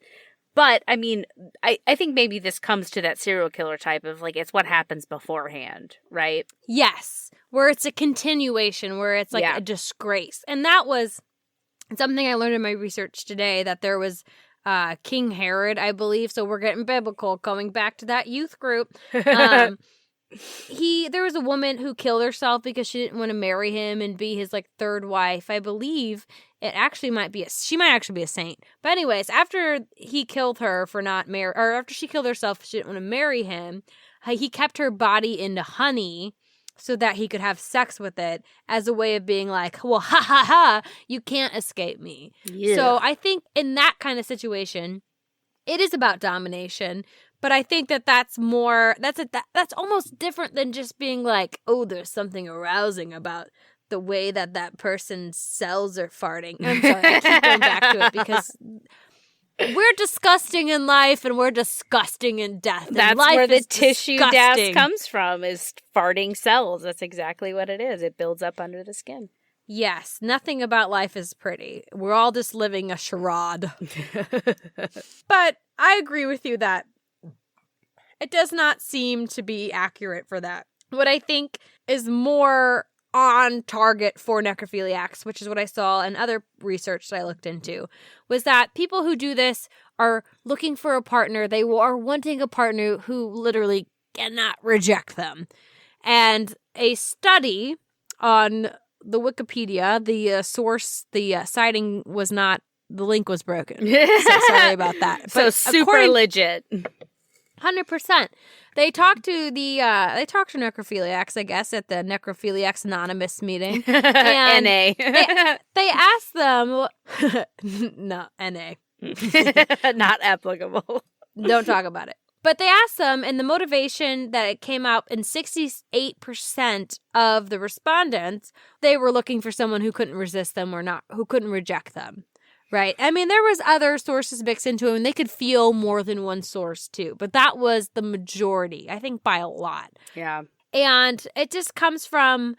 But, I mean, I think maybe this comes to that serial killer type of, like, it's what happens beforehand, right? Yes, where it's a continuation, where it's like a disgrace. And that was something I learned in my research today, that there was King Herod, I believe. So we're getting biblical, going back to that youth group. There was a woman who killed herself because she didn't want to marry him and be his, like, third wife. I believe she might actually be a saint. But anyways, after he killed her for not marry, or after she killed herself, she didn't want to marry him. He kept her body into honey so that he could have sex with it as a way of being like, well, ha ha ha, you can't escape me. Yeah. So I think in that kind of situation, it is about domination. But I think that's almost different than just being like, oh, there's something arousing about the way that person's cells are farting. I'm sorry, I keep going back to it because we're disgusting in life and we're disgusting in death. That's life where the tissue death comes from, is farting cells. That's exactly what it is. It builds up under the skin. Yes, nothing about life is pretty. We're all just living a charade. But I agree with you that it does not seem to be accurate for that. What I think is more on target for necrophiliacs, which is what I saw in other research that I looked into, was that people who do this are looking for a partner. They are wanting a partner who literally cannot reject them. And a study on the Wikipedia, the citing was not, the link was broken. So sorry about that. So super legit. 100%. They talked to necrophiliacs, I guess, at the Necrophiliacs Anonymous meeting. And NA. they asked them, no, NA. Not applicable. Don't talk about it. But they asked them, and the motivation that it came out in 68% of the respondents, they were looking for someone who couldn't resist them who couldn't reject them. Right. I mean, there was other sources mixed into it, and they could feel more than one source too. But that was the majority, I think, by a lot. Yeah. And it just comes from,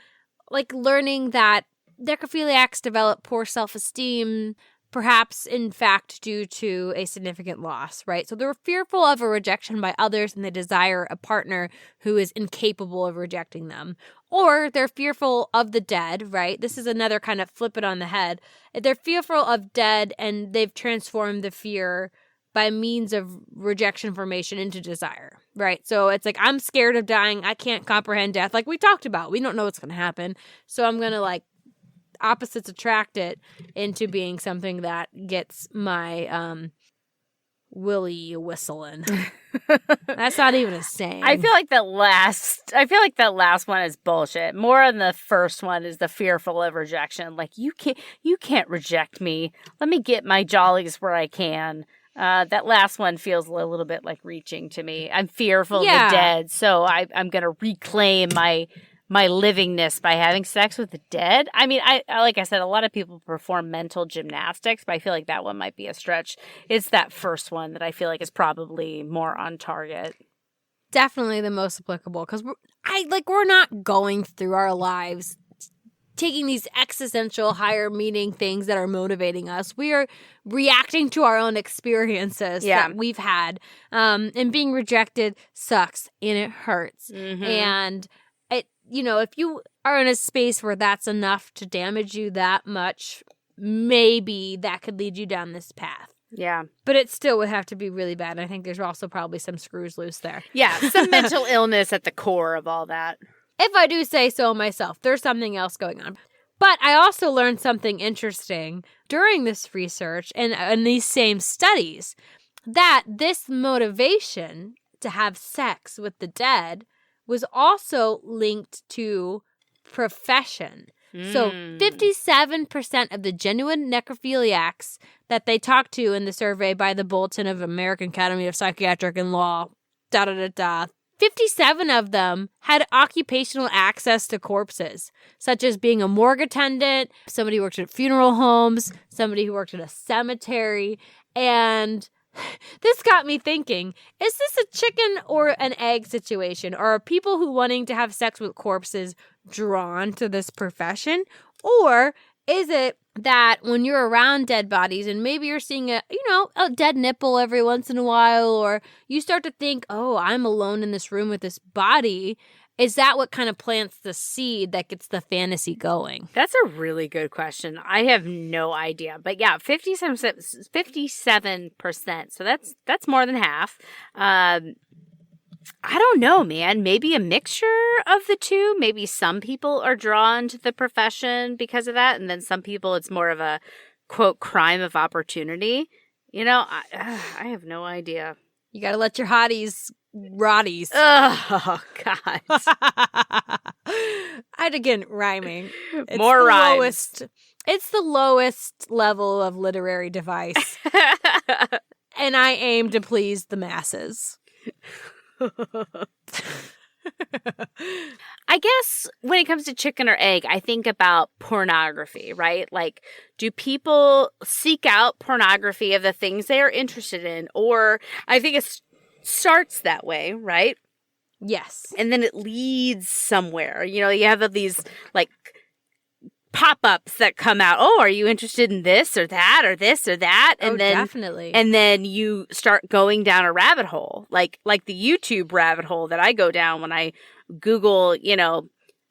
like, learning that necrophiliacs develop poor self-esteem, perhaps, in fact, due to a significant loss, right? So they're fearful of a rejection by others, and they desire a partner who is incapable of rejecting them. Or they're fearful of the dead, right? This is another kind of flip it on the head. They're fearful of dead, and they've transformed the fear by means of rejection formation into desire, right? So it's like, I'm scared of dying. I can't comprehend death. Like we talked about, we don't know what's going to happen. So I'm going to, like, opposites attract it into being something that gets my willy whistling. That's not even a saying. I feel like that last one is bullshit. More on the first one is the fearful of rejection. Like, you can't reject me. Let me get my jollies where I can. That last one feels a little bit like reaching to me. I'm fearful of the dead, so I'm going to reclaim my livingness by having sex with the dead. I mean, I like I said, a lot of people perform mental gymnastics, but I feel like that one might be a stretch. It's that first one that I feel like is probably more on target. Definitely the most applicable, because we're not going through our lives taking these existential higher meaning things that are motivating us. We are reacting to our own experiences that we've had. And being rejected sucks and it hurts. Mm-hmm. And if you are in a space where that's enough to damage you that much, maybe that could lead you down this path. Yeah. But it still would have to be really bad. I think there's also probably some screws loose there. Yeah, some mental illness at the core of all that. If I do say so myself, there's something else going on. But I also learned something interesting during this research and in these same studies, that this motivation to have sex with the dead was also linked to profession. So 57% of the genuine necrophiliacs that they talked to in the survey by the Bulletin of American Academy of Psychiatric and Law, 57 of them had occupational access to corpses, such as being a morgue attendant, somebody who worked at funeral homes, somebody who worked at a cemetery, and This got me thinking, is this a chicken or an egg situation? Or are people who wanting to have sex with corpses drawn to this profession? Or is it that when you're around dead bodies and maybe you're seeing a dead nipple every once in a while, or you start to think, oh, I'm alone in this room with this body, is that what kind of plants the seed that gets the fantasy going? That's a really good question. I have no idea. But yeah, 57%. So that's more than half. I don't know, man. Maybe a mixture of the two. Maybe some people are drawn to the profession because of that. And then some people, it's more of a, quote, crime of opportunity. I have no idea. You got to let your hotties rotties. Oh, God. I'd again rhyming. It's more rhymes. It's the lowest level of literary device. And I aim to please the masses. I guess when it comes to chicken or egg, I think about pornography, right? Like, do people seek out pornography of the things they are interested in? Or I think it starts that way, right? Yes. And then it leads somewhere. You have these like pop-ups that come out. Oh, are you interested in this or that or this or that? And then definitely. And then you start going down a rabbit hole, like the YouTube rabbit hole that I go down when I Google,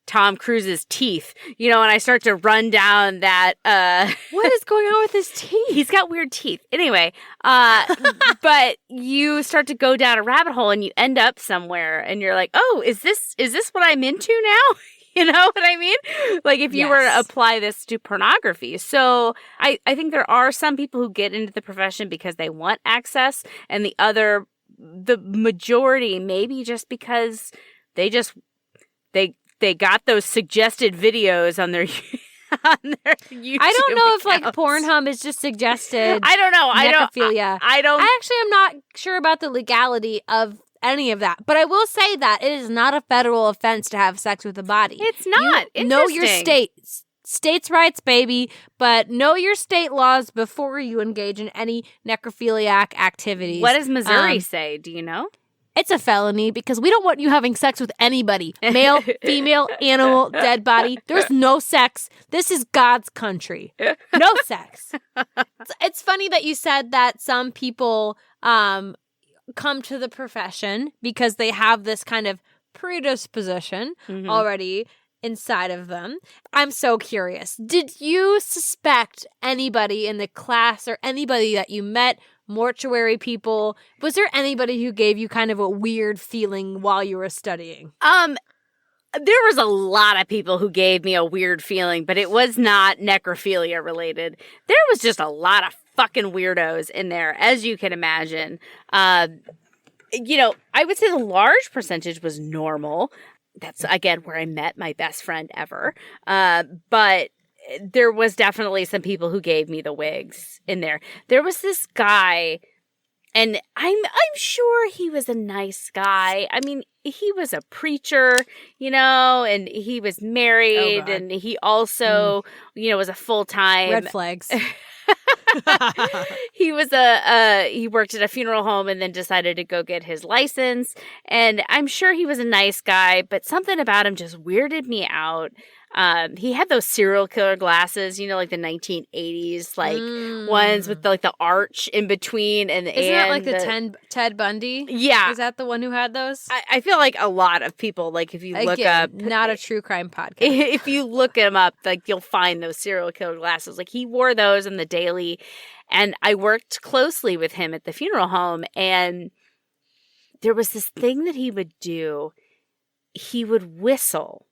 Tom Cruise's teeth, and I start to run down that. What is going on with his teeth? He's got weird teeth. Anyway, but you start to go down a rabbit hole and you end up somewhere and you're like, oh, is this what I'm into now? You know what I mean? Like if you were to apply this to pornography. So I think there are some people who get into the profession because they want access, and the majority maybe just because they got those suggested videos on their YouTube. I don't know if like Pornhub is just suggested. I don't know. Necrophilia. I actually am not sure about the legality of any of that, but I will say that it is not a federal offense to have sex with a body. It's not. Know your state's rights, baby, but know your state laws before you engage in any necrophiliac activities. What does Missouri say? Do you know? It's a felony because we don't want you having sex with anybody. Male, female, animal, dead body. There's no sex. This is God's country. No sex. It's funny that you said that some people come to the profession because they have this kind of predisposition already inside of them. I'm so curious. Did you suspect anybody in the class or anybody that you met, mortuary people? Was there anybody who gave you kind of a weird feeling while you were studying? There was a lot of people who gave me a weird feeling, but it was not necrophilia related. There was just a lot of fucking weirdos in there, as you can imagine. I would say the large percentage was normal. That's, again, where I met my best friend ever. But there was definitely some people who gave me the wigs in there. There was this guy, and I'm sure he was a nice guy. I mean, he was a preacher, and he was married, and he also, was a full-time... Red flags. He was he worked at a funeral home and then decided to go get his license. And I'm sure he was a nice guy, but something about him just weirded me out. He had those serial killer glasses, like the 1980s, ones with the arch in between. Isn't that like the Ted Bundy? Yeah. Is that the one who had those? I feel like a lot of people, if you look up. Not a true crime podcast. If you look him up, you'll find those serial killer glasses. He wore those in the daily. And I worked closely with him at the funeral home. And there was this thing that he would do. He would whistle.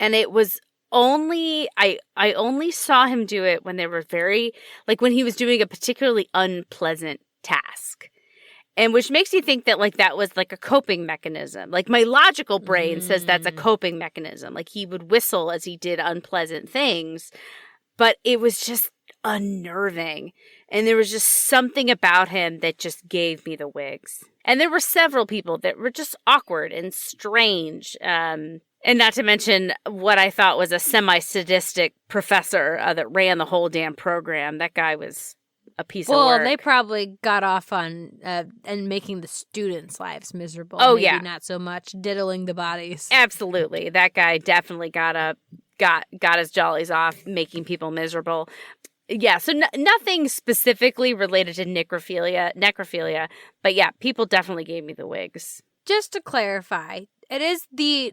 And it was only, I only saw him do it when there were when he was doing a particularly unpleasant task. And which makes you think that that was a coping mechanism. My logical brain says that's a coping mechanism. He would whistle as he did unpleasant things. But it was just unnerving. And there was just something about him that just gave me the wigs. And there were several people that were just awkward and strange. And not to mention what I thought was a semi-sadistic professor that ran the whole damn program. That guy was a piece of work. Well, they probably got off on and making the students' lives miserable. Oh, Maybe yeah. not so much diddling the bodies. Absolutely. That guy definitely got his jollies off making people miserable. Yeah, so nothing specifically related to necrophilia, but yeah, people definitely gave me the wigs. Just to clarify, it is the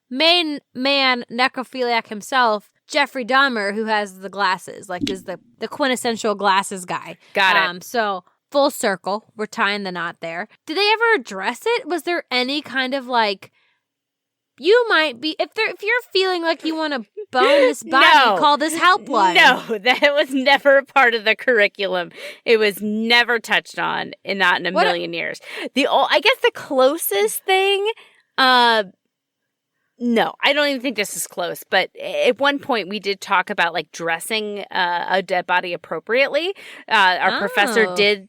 main man necrophiliac himself, Jeffrey Dahmer, who has the glasses, like is the quintessential glasses guy. Got it. So full circle, we're tying the knot there. Did they ever address it? Was there any kind of like, you might be, if you're feeling like you want to bone this body, No. call this helpline. No, that was never a part of the curriculum. It was never touched on, and not in a million years. I guess the closest thing, no, I don't even think this is close. But at one point, we did talk about like dressing a dead body appropriately. Our professor did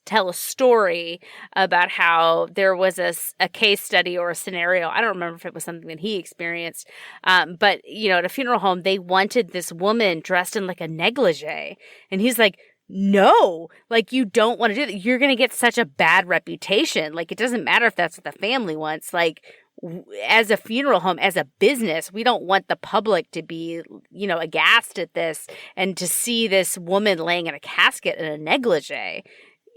tell a story about how there was a case study or a scenario. I don't remember if it was something that he experienced. But, at a funeral home, they wanted this woman dressed in like a negligee. And he's like, no, like you don't want to do that. You're going to get such a bad reputation. Like it doesn't matter if that's what the family wants. Like as a funeral home, as a business, we don't want the public to be, aghast at this and to see this woman laying in a casket in a negligee.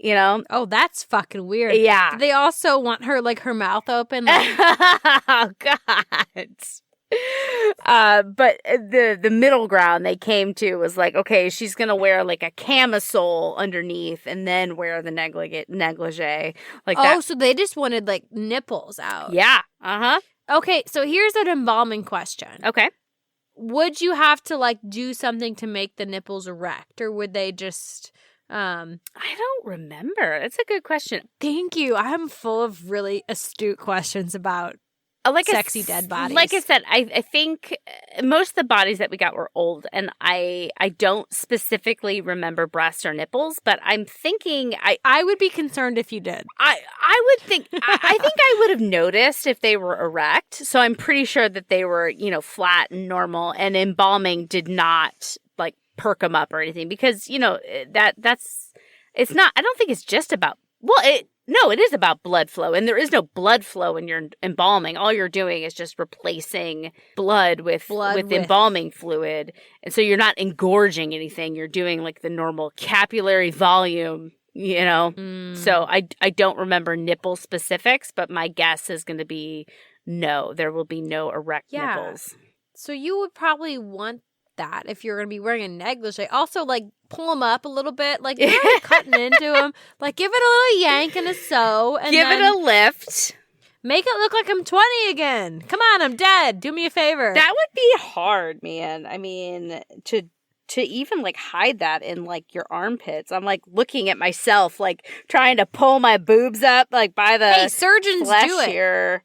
Oh, that's fucking weird. Yeah. Do they also want her like her mouth open? Like, Oh God. But the middle ground they came to was like, okay, she's gonna wear like a camisole underneath and then wear the negligee like that. oh, so they just wanted like nipples out. Yeah. Okay, so here's an embalming question. Okay. Would you have to like do something to make the nipples erect, or would they just I don't remember. That's a good question. Thank you. I'm full of really astute questions about sexy dead bodies. Like I said, I think most of the bodies that we got were old, and I don't specifically remember breasts or nipples, but I'm thinking I would be concerned if you did. I would think I think I would have noticed if they were erect. So I'm pretty sure that they were flat and normal, and embalming did not like perk them up or anything, because that's it's not. I don't think it's just about it is about blood flow, and there is no blood flow when you're embalming. All you're doing is just replacing blood with embalming fluid, and so you're not engorging anything. You're doing like the normal capillary volume, So I don't remember nipple specifics, but my guess is going to be no. There will be no erect nipples. So you would probably want that if you're going to be wearing a negligee. Also, like, pull them up a little bit. Like, you're not cutting into them. Like, give it a little yank and a sew. And give it a lift. Make it look like I'm 20 again. Come on, I'm dead. Do me a favor. That would be hard, man. I mean, to even, like, hide that in, like, your armpits. I'm, like, looking at myself, like, trying to pull my boobs up, like, by the Hey, surgeons do it. Here.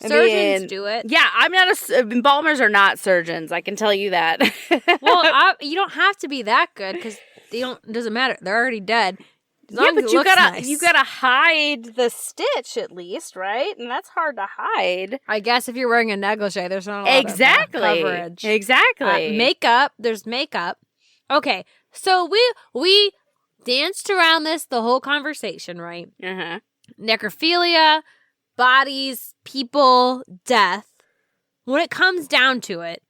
Surgeons do it. Yeah, I'm not embalmers are not surgeons. I can tell you that. Well, you don't have to be that good because it doesn't matter. They're already dead. Yeah, but you gotta hide the stitch at least, right? And that's hard to hide. I guess if you're wearing a negligee, there's not a lot of coverage. Exactly. Makeup. There's makeup. Okay, so we danced around this the whole conversation, right? Necrophilia, bodies, people, death. When it comes down to it,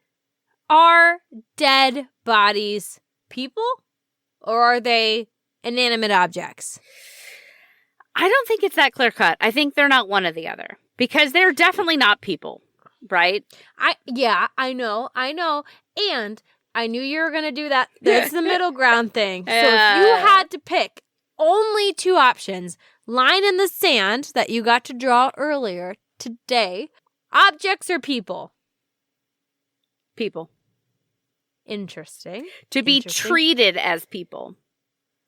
are dead bodies people, or are they inanimate objects? I don't think it's that clear cut. I think they're not one or the other, because they're definitely not people, right? I know. And I knew you were going to do that. That's the middle ground thing. So if you had to pick only two options, line in the sand that you got to draw earlier today, objects or people? People. Interesting. To be treated as people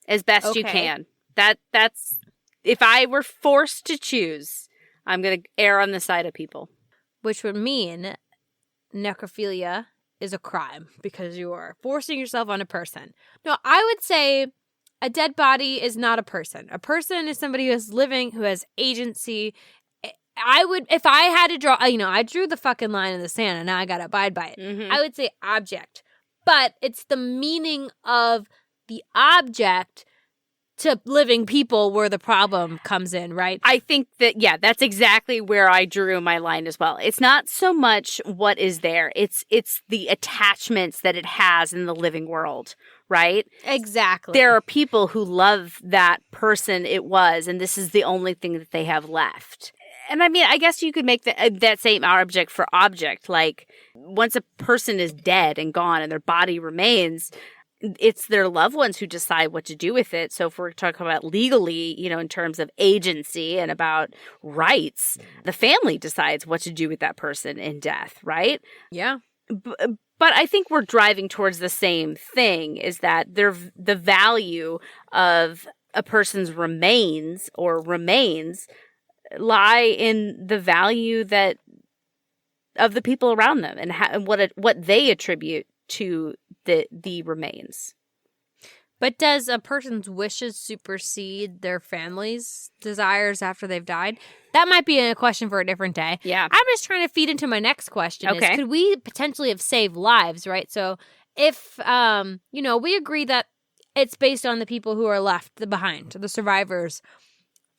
as best you can. That's if I were forced to choose, I'm going to err on the side of people. Which would mean necrophilia is a crime because you are forcing yourself on a person. No, I would say a dead body is not a person. A person is somebody who is living, who has agency. I would, if I had to draw, I drew the fucking line in the sand and now I got to abide by it. I would say object. But it's the meaning of the object to living people where the problem comes in, right? I think that, yeah, that's exactly where I drew my line as well. It's not so much what is there. It's the attachments that it has in the living world, right? Exactly. There are people who love that person it was, and this is the only thing that they have left. And I mean, I guess you could make that same object for object. Like, once a person is dead and gone and their body remains, it's their loved ones who decide what to do with it. So if we're talking about legally, in terms of agency and about rights, the family decides what to do with that person in death, right? Yeah. But I think we're driving towards the same thing, is that the value of a person's remains lie in the value of the people around them and what they attribute to the remains. But does a person's wishes supersede their family's desires after they've died? That might be a question for a different day. Yeah. I'm just trying to feed into my next question. Okay. Is, could we potentially have saved lives, right? So if, we agree that it's based on the people who are left behind, the survivors,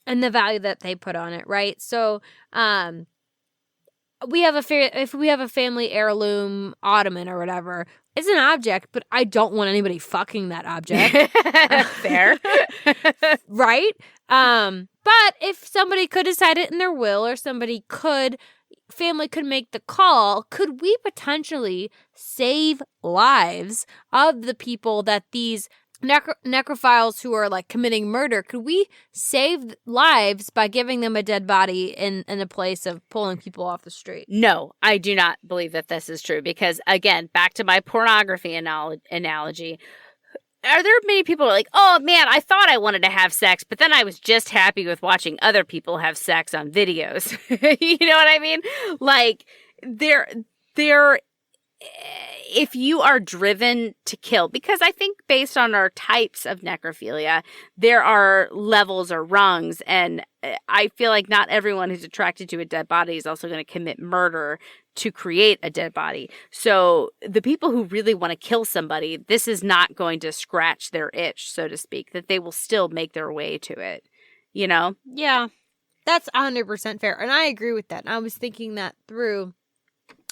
and the value that they put on it, right? So, if we have a family heirloom ottoman or whatever, it's an object, but I don't want anybody fucking that object. Fair. Right? But if somebody could decide it in their will, or family could make the call, could we potentially save lives of the people that these necrophiles who are like committing murder? Could we save lives by giving them a dead body in a place of pulling people off the street? No, I do not believe that this is true, because again, back to my pornography analogy, are there many people who are like, oh man, I thought I wanted to have sex, but then I was just happy with watching other people have sex on videos? You know what I mean? Like, if you are driven to kill, because I think based on our types of necrophilia, there are levels or rungs, and I feel like not everyone who's attracted to a dead body is also going to commit murder to create a dead body. So the people who really want to kill somebody, this is not going to scratch their itch, so to speak, that they will still make their way to it, Yeah, that's 100% fair, and I agree with that. And I was thinking that through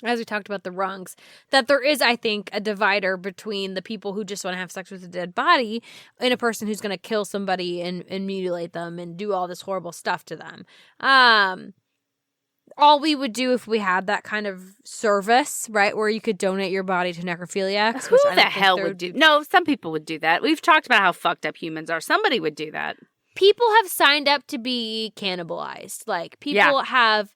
as we talked about the rungs, that there is, I think, a divider between the people who just want to have sex with a dead body and a person who's going to kill somebody and mutilate them and do all this horrible stuff to them. All we would do if we had that kind of service, right, where you could donate your body to necrophiliacs. Who the hell would do? No, some people would do that. We've talked about how fucked up humans are. Somebody would do that. People have signed up to be cannibalized. Like, people have...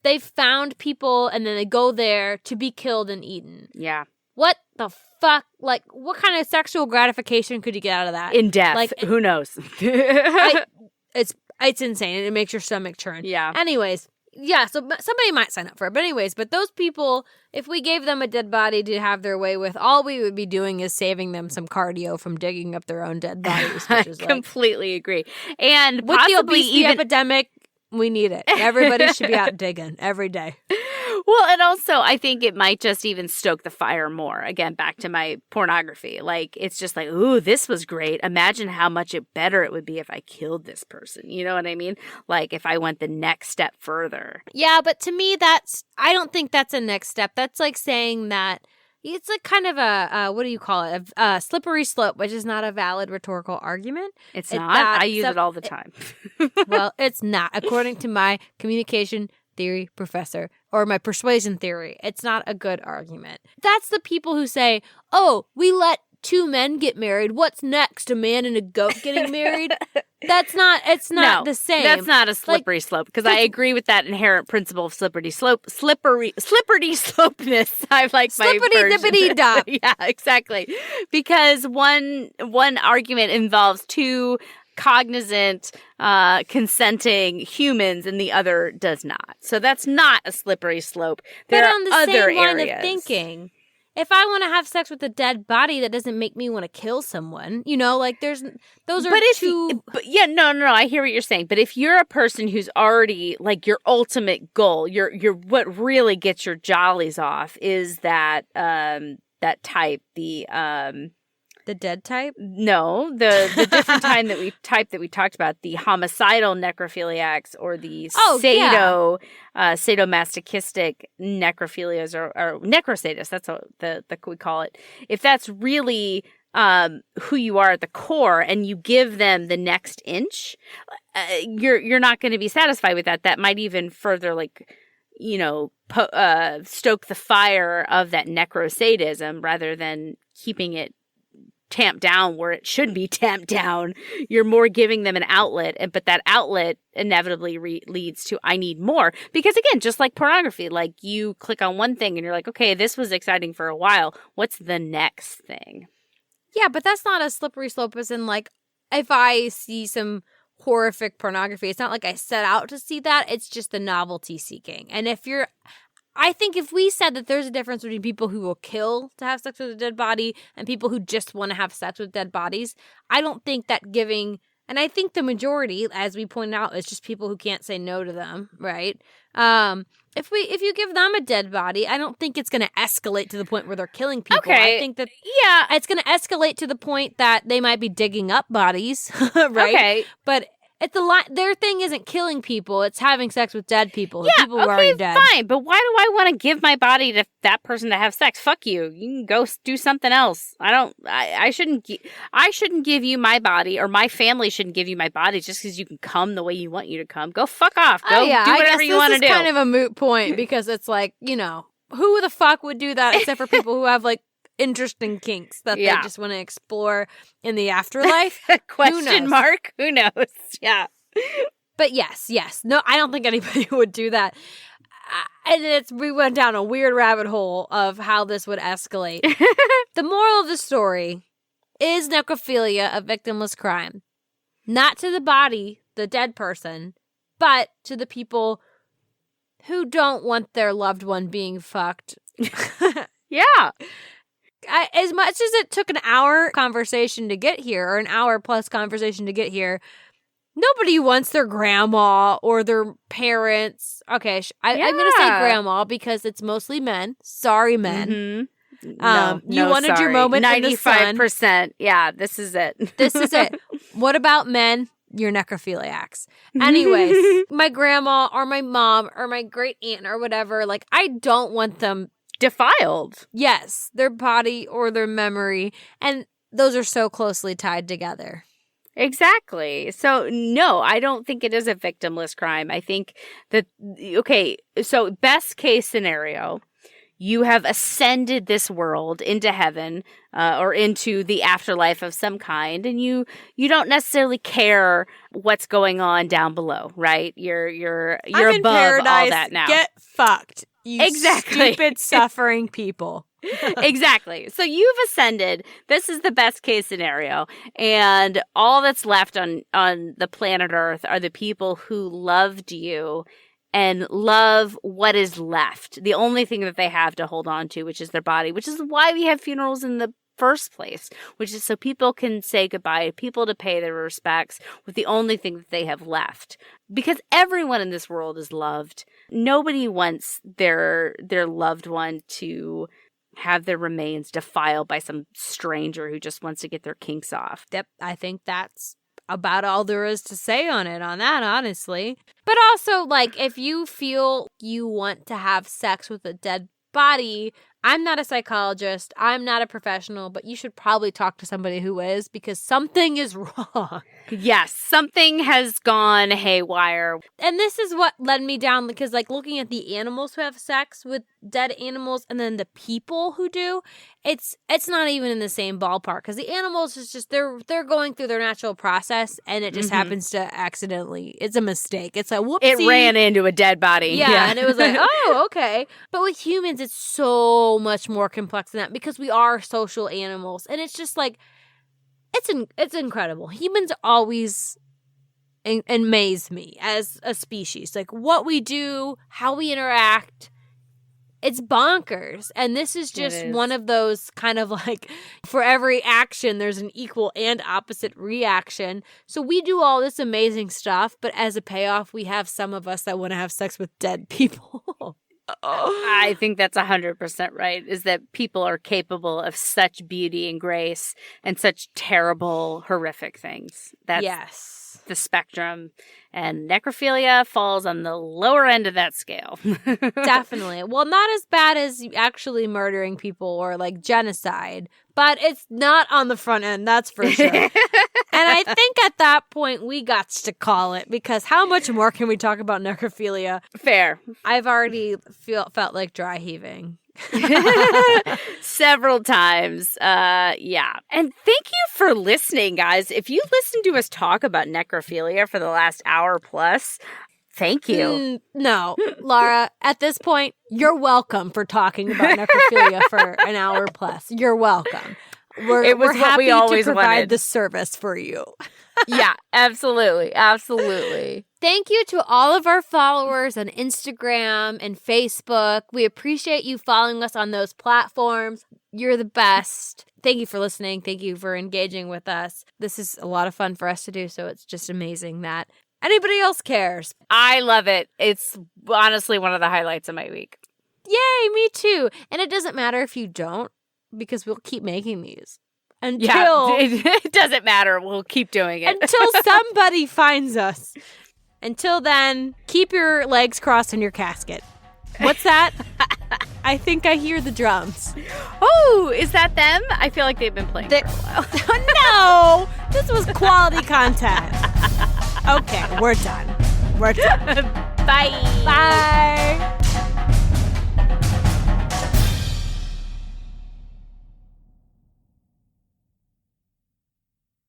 They've found people, and then they go there to be killed and eaten. Yeah. What the fuck? Like, what kind of sexual gratification could you get out of that? In death. Like, who knows? It's insane, and it makes your stomach churn. Yeah. Anyways, yeah, so somebody might sign up for it. But anyways, those people, if we gave them a dead body to have their way with, all we would be doing is saving them some cardio from digging up their own dead bodies. Which is completely agree. And with possibly the obesity even... epidemic, we need it. Everybody should be out digging every day. Well, and also I think it might just even stoke the fire more. Again, back to my pornography. Like, it's just like, ooh, this was great. Imagine how much better it would be if I killed this person. You know what I mean? Like, if I went the next step further. Yeah, but to me, I don't think that's a next step. That's like saying that it's like kind of what do you call it? A slippery slope, which is not a valid rhetorical argument. It's not. I use it all the time. Well, it's not. According to my communication theory professor, or my persuasion theory, it's not a good argument. That's the people who say, oh, we let two men get married. What's next? A man and a goat getting married? It's not the same. That's not a slippery slope, because I agree with that inherent principle of slippery slopeness. I like my dippity dop. Yeah, exactly. Because one argument involves two cognizant, consenting humans, and the other does not. So that's not a slippery slope. There are on the other same line areas of thinking, if I want to have sex with a dead body, that doesn't make me want to kill someone. Like those are two. I hear what you're saying. But if you're a person who's already, like, your ultimate goal, your what really gets your jollies off is that type, the The dead type? No, the different type that we talked about, the homicidal necrophiliacs or the sadomasochistic necrophilias or necrosadists. That's what we call it. If that's really who you are at the core, and you give them the next inch, you're not going to be satisfied with that. That might even further, stoke the fire of that necrosadism rather than keeping it tamped down where it should be tamped down. You're more giving them an outlet, but that outlet inevitably leads to I need more. Because again, just like pornography, like you click on one thing and you're like, okay, this was exciting for a while. What's the next thing? Yeah, but that's not a slippery slope as in like if I see some horrific pornography, it's not like I set out to see that. It's just the novelty seeking. And I think if we said that there's a difference between people who will kill to have sex with a dead body and people who just want to have sex with dead bodies, I don't think that giving, and I think the majority, as we pointed out, is just people who can't say no to them, right? If you give them a dead body, I don't think it's going to escalate to the point where they're killing people. Okay. I think that it's going to escalate to the point that they might be digging up bodies, right? Okay. But their thing isn't killing people; it's having sex with dead people. People who are already dead. Fine. But why do I want to give my body to that person to have sex? Fuck you. You can go do something else. I shouldn't give you my body, or my family shouldn't give you my body just because you can come the way you want you to come. Go fuck off. Go do whatever you want to do. It's kind of a moot point because it's like, who the fuck would do that except for people who have like interesting kinks that they just want to explore in the afterlife? Question mark? Who knows? Yeah. But yes. No, I don't think anybody would do that. And we went down a weird rabbit hole of how this would escalate. The moral of the story is necrophilia a victimless crime? Not to the body, the dead person, but to the people who don't want their loved one being fucked. Yeah. As much as it took an hour conversation to get here, or an hour plus conversation to get here, nobody wants their grandma or their parents. Okay, I'm going to say grandma because it's mostly men. Sorry, men. Mm-hmm. You wanted your moment 95%. In the sun. 95%. Yeah, this is it. This is it. What about men? You're necrophiliacs. Anyways, my grandma or my mom or my great aunt or whatever, like, I don't want them defiled. Yes, their body or their memory. And those are so closely tied together. Exactly. So, no, I don't think it is a victimless crime. I think that, okay, so best case scenario, you have ascended this world into heaven or into the afterlife of some kind, and you don't necessarily care what's going on down below, right? You're I'm above paradise, all that now. Get fucked, you stupid suffering people. Exactly. So you've ascended. This is the best case scenario, and all that's left on the planet Earth are the people who loved you and love what is left. The only thing that they have to hold on to, which is their body, which is why we have funerals in the first place, which is so people can say goodbye, people to pay their respects with the only thing that they have left. Because everyone in this world is loved. Nobody wants their loved one to have their remains defiled by some stranger who just wants to get their kinks off. Yep, I think that's about all there is to say on that, honestly. But also, like, if you feel you want to have sex with a dead body, I'm not a psychologist, I'm not a professional, but you should probably talk to somebody who is, because something is wrong. Yes, something has gone haywire. And this is what led me down, because, like, looking at the animals who have sex with dead animals and then the people who do, it's not even in the same ballpark, because the animals is just they're going through their natural process, and it just happens to accidentally, it's a mistake, it's a whoopsie. It ran into a dead body. Yeah, and it was like, oh, okay. But with humans, it's so much more complex than that, because we are social animals, and it's just like, it's incredible. Humans always amaze me as a species, like what we do, how we interact. It's bonkers. And this is just one of those kind of like, for every action, there's an equal and opposite reaction. So we do all this amazing stuff, but as a payoff, we have some of us that want to have sex with dead people. I think that's 100% right, is that people are capable of such beauty and grace and such terrible, horrific things. That's the spectrum. And necrophilia falls on the lower end of that scale. Definitely. Well, not as bad as actually murdering people or like genocide, but it's not on the front end, that's for sure. And I think at that point we got to call it, because how much more can we talk about necrophilia? Fair. I've already felt like dry heaving. Several times. Yeah. And thank you for listening, guys. If you listened to us talk about necrophilia for the last hour plus, thank you. No, Laura, at this point, you're welcome for talking about necrophilia for an hour plus. You're welcome. We're happy to provide the service for you. Yeah, absolutely. Absolutely. Thank you to all of our followers on Instagram and Facebook. We appreciate you following us on those platforms. You're the best. Thank you for listening. Thank you for engaging with us. This is a lot of fun for us to do, so it's just amazing that anybody else cares. I love it. It's honestly one of the highlights of my week. Yay, me too. And it doesn't matter if you don't, because we'll keep making these. It doesn't matter. We'll keep doing it. Until somebody finds us. Until then, keep your legs crossed in your casket. What's that? I think I hear the drums. Oh, is that them? I feel like they've been playing for a No! while. This was quality content. Okay, we're done. Bye. Bye.